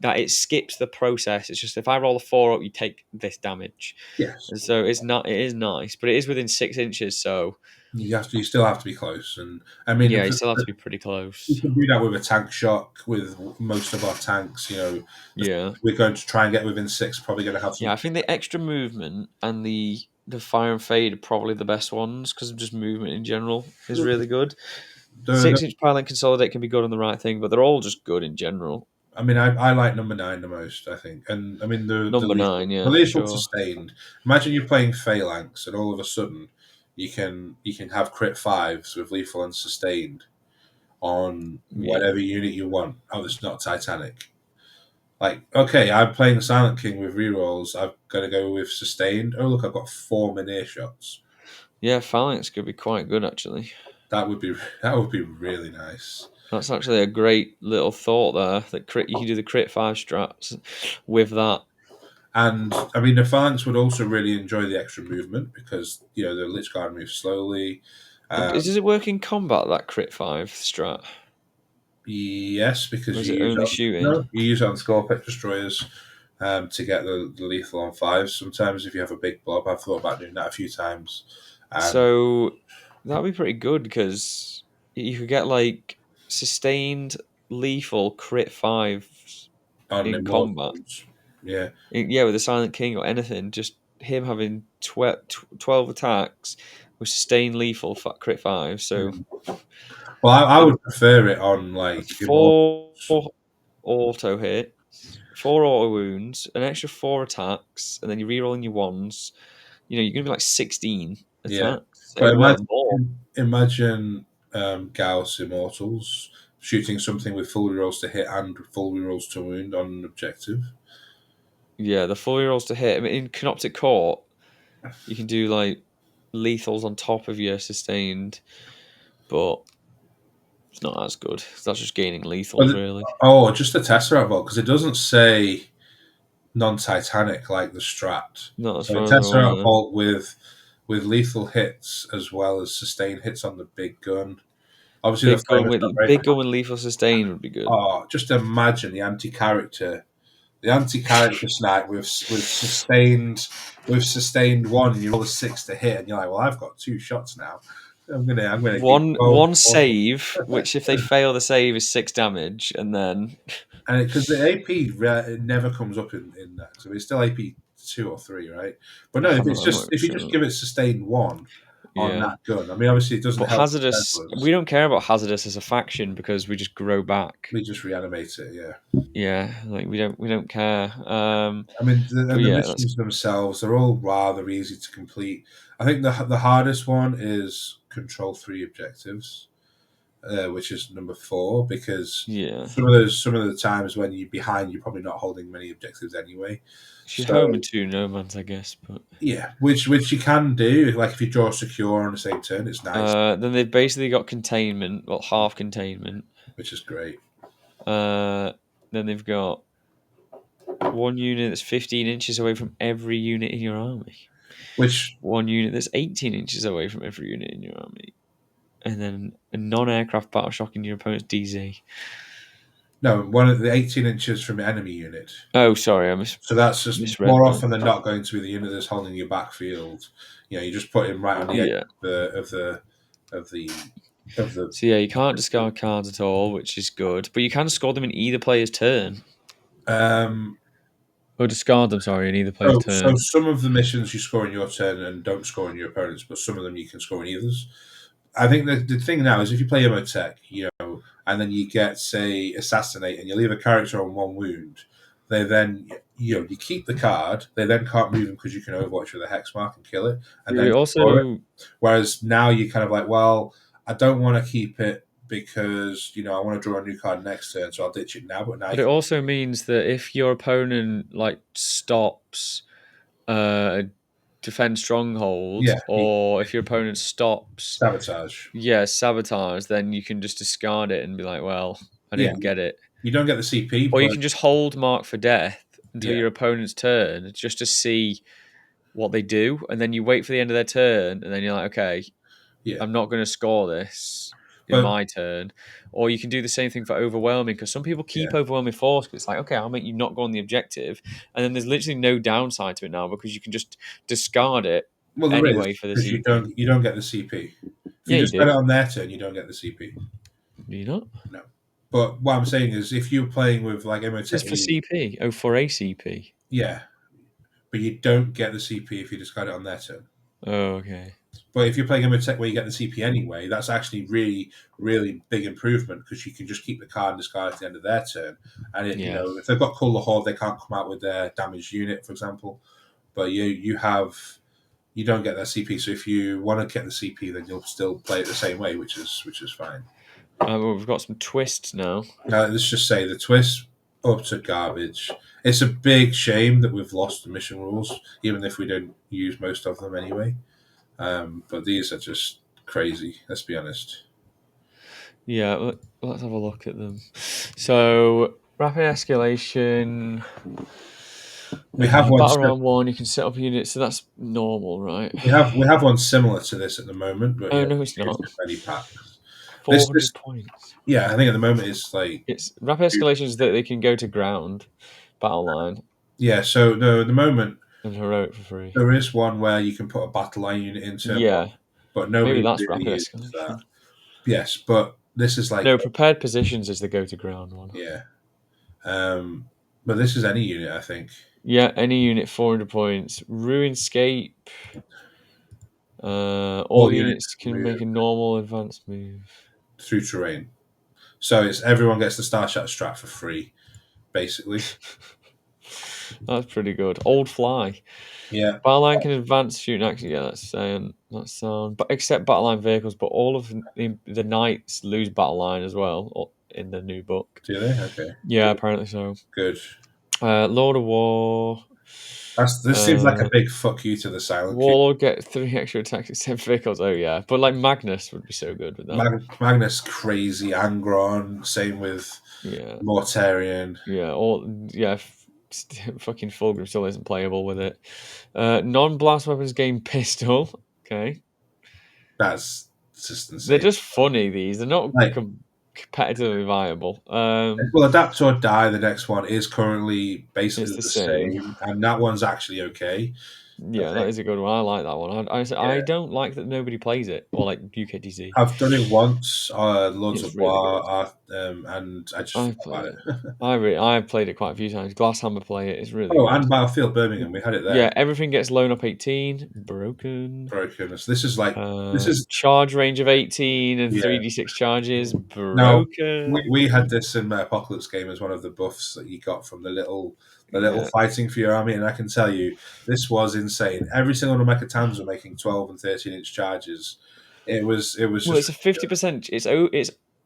that it skips the process. It's just if I roll a 4 up, you take this damage. Yes. And so it's not. It is nice, but it is within 6 inches. So You still have to be close, and I mean, yeah, you still have to be pretty we close. can do that with a tank shock with most of our tanks. If Yeah. we're going to try and get within 6, probably going to have Yeah, some. I think the extra movement and the fire and fade are probably the best ones because just movement in general is really good. The, the, 6 inch pile and consolidate can be good on the right thing, but they're all just good in general. I mean, I like number 9 the most. I think, and I mean the Number lethal, 9, the yeah, for lethal sure. sustained. Imagine you're playing phalanx, and all of a sudden you can have crit fives with lethal and sustained on Yeah. whatever unit you want. Oh, it's not Titanic. Like, okay, I'm playing Silent King with rerolls. I've got to go with sustained. Oh, look, I've got 4 shots. Yeah, phalanx could be quite good actually. That would be that would be really nice. That's actually a great little thought there. That crit, you can do the crit 5 strats with that. And I mean, the Phalanx would also really enjoy the extra movement because the Lich Guard moves slowly. Does it work in combat, that crit 5 strat? Yes, Or because is it only shooting? you use it on score pet destroyers to get the lethal on fives. Sometimes if you have a big blob, I've thought about doing that a few times. And So that'd be pretty good because you could get like sustained lethal crit 5s on in combat. Immortals, yeah, Yeah, with the Silent King or anything, just him having 12 attacks with sustained lethal crit 5. So mm. Well, I that'd would prefer it on That's like four Immortals. auto hits, 4 auto wounds, an extra 4 attacks, and then you're rerolling your ones. You're gonna be like 16 Yeah, attacks. but Well, more. imagine Gauss Immortals shooting something with full rerolls to hit and full rerolls to wound on an objective. Yeah, the full rerolls to hit. I mean, in Canoptic Court, you can do like lethals on top of your sustained, but it's not as good. That's just gaining lethals, really. Oh, just the Tesseract Vault, because it doesn't say non-Titanic like the Strat. Not as So a far as I'm Tesseract aware. Vault with lethal hits as well as sustained hits on the big gun. Obviously, the flamer's not very. Big gun with lethal sustain would be good. Oh, just imagine the anti-character snipe with sustained one, and you roll a 6 to hit, and you're like, well, I've got 2 shots now. I'm gonna keep going. One save, which if they fail the save is 6 damage, and then And because the AP it never comes up in that, so it's still AP 2 or 3, right? But no, I'm not even if you sure. just give it sustained 1 on Yeah. that gun, I mean, obviously it doesn't But help Hazardous, we don't care about Hazardous as a faction because we just grow back. we just reanimate it, yeah. Yeah, like we don't care. I mean, But and the yeah, that's missions themselves, they're all rather easy to complete. I think the hardest one is control 3 objectives, which is number 4, because yeah. some of the times when you're behind, you're probably not holding many objectives anyway. She's So home in 2 nomads, I guess. But yeah, which you can do. Like if you draw secure on the same turn, it's nice, then they've basically got containment, well, half containment. which is great. Then they've got one unit that's 15 inches away from every unit in your army. Which One unit that's 18 inches away from every unit in your army. And then a non-aircraft battle shock in your opponent's DZ. no, one of the 18 inches from the enemy unit. Oh, sorry, So that's just misread more that. often than not going to be the unit that's holding your backfield. You know, you just put him right on the edge Yeah. of the. So yeah, you can't discard cards at all, which is good. But you can score them in either player's turn. Um, Or discard them, sorry, in either player's so turn. some of the missions you score in your turn and don't score in your opponent's, but some of them you can score in either's. I think the thing now is if you play Emotech, you know, and then you get, say, Assassinate, and you leave a character on 1 wound, they then, you know, you keep the card, they then can't move them because you can Overwatch with a Hex Mark and kill it, and then It score it. also Whereas now you're kind of like, well, I don't want to keep it because, you know, I want to draw a new card next turn, so I'll ditch it now, but now But you it can. also means that if your opponent like stops a defend stronghold, Yeah, or if your opponent stops, sabotage. yeah, sabotage, then you can just discard it and be like, well, I Yeah, didn't get it. you don't get the CP, Or you but can just hold Mark for Death until yeah, your opponent's turn, just to see what they do, and then you wait for the end of their turn, and then you're like, okay, yeah. I'm not going to score this in But my turn. Or you can do the same thing for overwhelming, because some people keep yeah, overwhelming force. It's like, okay, I'll make you not go on the objective, and then there's literally no downside to it now because you can just discard it well, there is anyway for the because CP. you don't get the CP. If you Yeah, you just get do. it on their turn, you don't get the CP. Do you not? No. But what I'm saying is, if you're playing with like Just Emotech for Elite, CP. Oh, for a CP. yeah, but you don't get the CP if you discard it on their turn. Oh, okay. But if you're playing Emotech where you get the CP anyway, that's actually really big improvement because you can just keep the card and discard at the end of their turn. And it, you Yeah. know, if they've got Call the Horde, they can't come out with their damaged unit, for example. But you don't get that CP. So if you want to get the CP, then you'll still play it the same way, which is fine. Well, we've got some twists now. Let's just say the twist up to garbage. It's a big shame that we've lost the mission rules, even if we don't use most of them anyway. But these are just crazy. Let's be honest. Yeah, let's have a look at them. So, rapid escalation. We have one. Battle round 1, you can set up units, so that's normal, right? We have one similar to this at the moment, but Oh, yeah, no, it's used not. in many packs. This 400 points. yeah, I think at the moment it's like It's rapid escalations that they can go to ground, battle line, yeah. So no, at the moment and heroic for free. there is one where you can put a battle line unit in turn one, Yeah, but maybe nobody that's really rapid uses that. escalation. Yes, but this is like No, prepared positions is the go to ground one. yeah. But this is any unit, I think. Yeah, any unit 400 points. Ruinscape. All All units units can can move make a normal advanced move. through terrain. So it's everyone gets the Star Shot strat for free, basically. That's pretty good. Old fly. Yeah. Battleline can advance shooting action. Yeah, that's saying that's sound. But except battleline vehicles, but all of the knights lose battleline as well, in the new book. Do they? Okay, Yeah, apparently so. good. Lord of War. This seems like a Uh, big fuck you to the Silent King. Warlord get 3 extra attacks except vehicles. Oh yeah, but like Magnus would be so good with that. Magnus crazy, Angron. Same with Yeah, Mortarion. yeah, fucking Fulgrim still isn't playable with it. Non-blast weapons game pistol. Okay, That's just they're insane. just funny. They're not Like, competitively viable. well, Adapt or Die, the next one is currently It's basically the the same. same, and that one's actually okay. I Yeah, that think. is a good one. I like that one. I Yeah, don't like that nobody plays it or like UKTC. I've done it once, Lords of It's really War, good. and I just I've forgot played about it. it. I've played it quite a few times. Glasshammer play it. It's really Oh, good. and Battlefield Birmingham, we had it there. Yeah, everything gets loan up 18. Broken. Broken. So this is Charge range of 18 and yeah. 3d6 charges. Now Broken. we had this in my Apocalypse game as one of the buffs that you got from the little Yeah. fighting for your army, and I can tell you this was insane. Every single one of my Catans were making 12 and 13-inch charges. It was Well, just it's a 50%. It's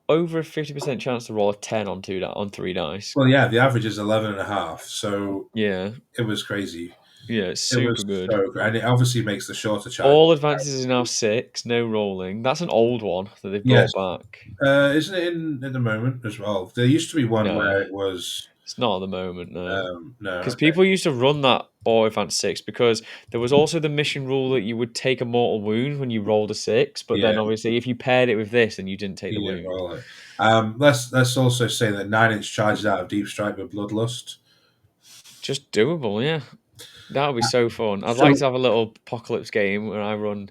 over a 50% chance to roll a 10 on on 3 dice. well, yeah. The average is 11 and a half, so Yeah. it was crazy. Yeah, it's It was super good. so, and it obviously makes the shorter charge. All advances is now 6, no rolling. That's an old one that they've Yes, brought back. isn't it in at the moment as well? There used to be one No, where it was it's not at the moment, no. no, Because okay, people used to run that or advance 6 because there was also the mission rule that you would take a mortal wound when you rolled a 6, but yeah. then obviously if you paired it with this, then you didn't take the You didn't wound. roll it. Let's also say that 9-inch charges out of Deep Strike with Bloodlust. Just doable, yeah. That would be so fun. I'd like So to have a little apocalypse game where I run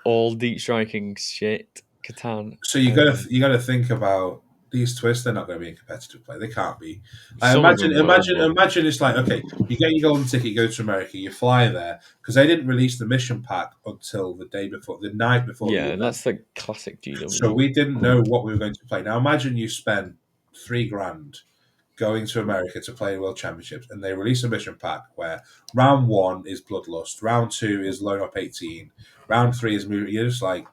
all deep striking shit, Catan. you gotta think about these twists. They're not going to be in competitive play. They can't be. I Some of them will, but imagine. It's like okay, you get your golden ticket, you go to America, you fly there because they didn't release the mission pack until the night before the yeah, event. that's the classic So GW. we didn't know what we were going to play. Now imagine you spend 3 grand going to America to play World Championships, and they release a mission pack where round 1 is Bloodlust, round 2 is Loan Up 18, round 3 is Movie. You're just like,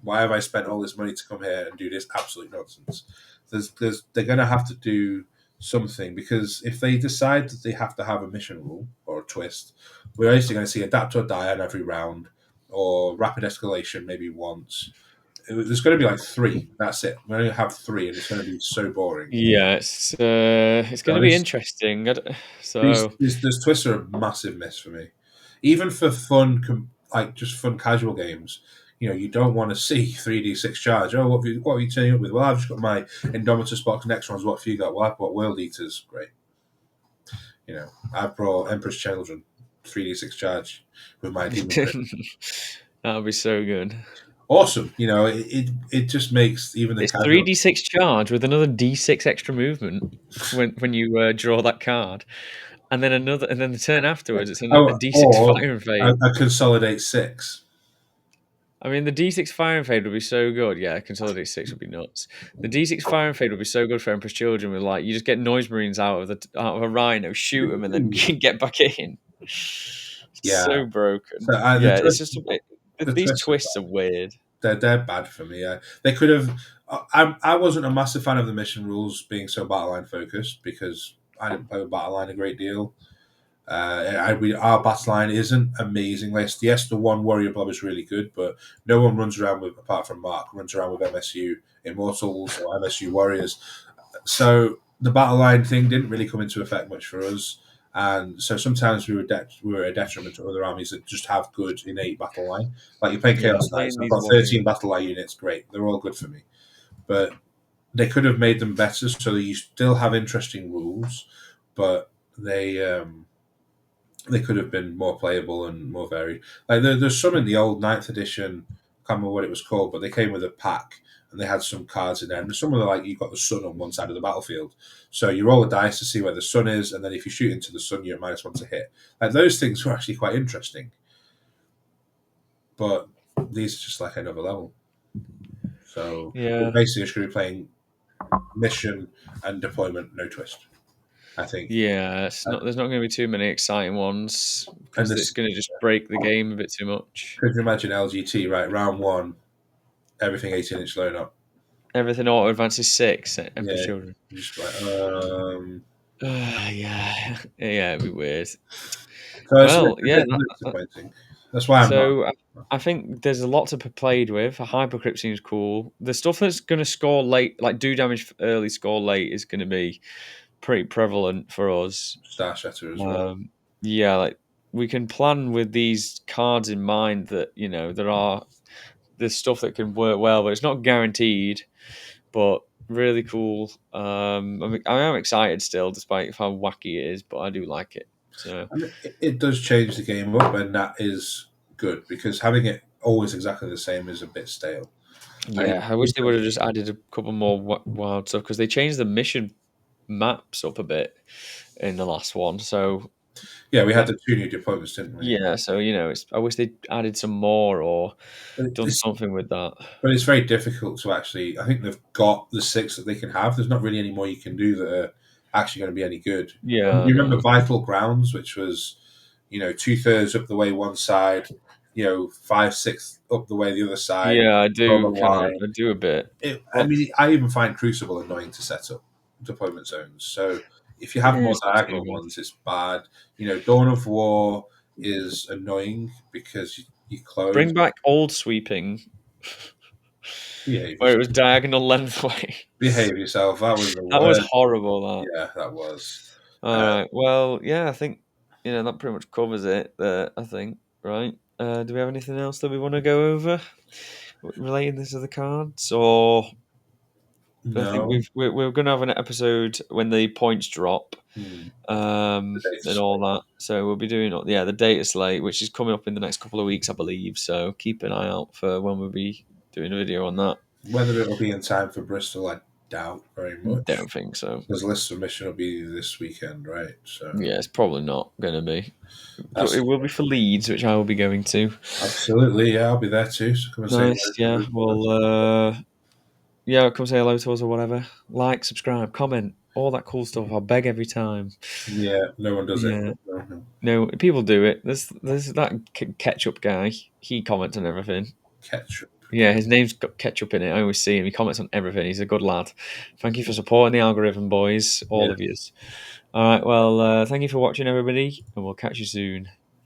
why have I spent all this money to come here and do this absolute nonsense? They're going to have to do something because if they decide that they have to have a mission rule or a twist, we're basically going to see adapt or die on every round or rapid escalation maybe once. There's going to be like 3. That's it. We're going to have 3, and it's going to be so boring. Yeah, it's going So to be interesting. So these twists are a massive miss for me. Even for fun, like just fun casual games, you don't want to see 3d6 charge. Oh, what are you turning up with? Well, I've just got my Indomitus box. Necrons. What have you got? Well, I've got World Eaters. Great. I've brought Emperor's Children, 3d6 charge with my Demon Prince. that would be so good. Awesome. It just makes even the It's casual. 3d6 charge with another d6 extra movement when you draw that card, and then the turn afterwards, it's a Oh, d6 or fire and fade. a consolidate 6. I mean, the d6 fire and fade would be so good. Yeah, consolidate 6 would be nuts. The d6 fire and fade would be so good for Emperor's Children. With like, you just get noise marines out of a rhino, shoot them, and then get back in. Yeah. So broken. So Yeah, it's just the these twists are twists are weird. they're bad for me. They could have. I wasn't a massive fan of the mission rules being so battle line focused because I didn't play with battle line a great deal. Our battle line isn't amazing. Yes, the one warrior blob is really good, but no one runs around with apart from Mark runs around with MSU Immortals or MSU Warriors. So the battle line thing didn't really come into effect much for us. And so sometimes we were a detriment to other armies that just have good innate battle line. Like you're playing Yeah, Chaos Knights, playing I've these got 13 warriors. battle line units, great. They're all good for me. But they could have made them better so that you still have interesting rules, but they could have been more playable and more varied. Like there's some in the old ninth edition, I can't remember what it was called, but they came with a pack and they had some cards in there. And some of them, like you've got the sun on one side of the battlefield. So you roll a dice to see where the sun is, and then if you shoot into the sun, you're -1 to hit. Like those things were actually quite interesting. But these are just like another level. So we're Yeah, basically just going to be playing mission and deployment, no twist, I think. yeah. It's not. There's not going to be too many exciting ones And because it's this, going to just break the game a bit too much. could you imagine LGT, right? Round 1, everything 18-inch load up. Everything auto advances 6 and for Yeah, children. just like Yeah, yeah, it'd be weird. so it's Well, a yeah. bit disappointing. That's why I'm not. So I think there's a lot to be played with. Hypercrypt seems cool. The stuff that's going to score late, like do damage early, score late, is going to be pretty prevalent for us. Star Shatter as well. Um, yeah, like we can plan with these cards in mind that there's stuff that can work well, but it's not guaranteed. But really cool. I am excited still, despite how wacky it is, but I do like it. So I mean, it does change the game up, and that is good because having it always exactly the same is a bit stale. I yeah, mean, I wish they would have just added a couple more wild stuff because they changed the mission maps up a bit in the last one. So yeah, we had that the two new deployments, didn't we? yeah, so I wish they added some more or But done it's something with that. very difficult to actually. I think they've got the 6 that they can have. There's not really any more you can do that are actually going to be any good. Yeah, You remember no. Vital Grounds, which was 2/3 up the way one side, 5/6 up the way the other side, Yeah, on the line. I do a bit. I But mean, I even find Crucible annoying to set up deployment zones. So if you have yeah, more it's not too diagonal bad. ones, it's bad. Dawn of War is annoying because you close. Bring back old sweeping Behave where it yourself. was diagonal lengthway. Behave yourself. That was the That was word. horrible. That. Yeah, that was. All Uh, right. Well, yeah, I think that pretty much covers it. I think. Right. Do we have anything else that we want to go over relating this to the cards, or I think no. we're going to have an episode when the points drop, The and data's all that. So we'll be doing the data slate, which is coming up in the next couple of weeks, I believe. So keep an eye out for when we'll be doing a video on that. Whether it'll be in time for Bristol, I doubt very much. Don't think so. Because list submission will be this weekend, right? So Yeah, it's probably not going to be. that's It will be for Leeds, which I will be going to. absolutely, yeah, I'll be there too. So come and say Nice, hello to yeah. Bristol. Well, come say hello to us or whatever. Like, subscribe, comment, all that cool stuff. I'll beg every time. Yeah, no one does it. Yeah, No, no. no, people do it. There's that ketchup guy. He comments on everything. Ketchup. Yeah, his name's got ketchup in it. I always see him. He comments on everything. He's a good lad. Thank you for supporting the algorithm, boys. All Yeah. of yous. All right. Well, thank you for watching, everybody, and we'll catch you soon.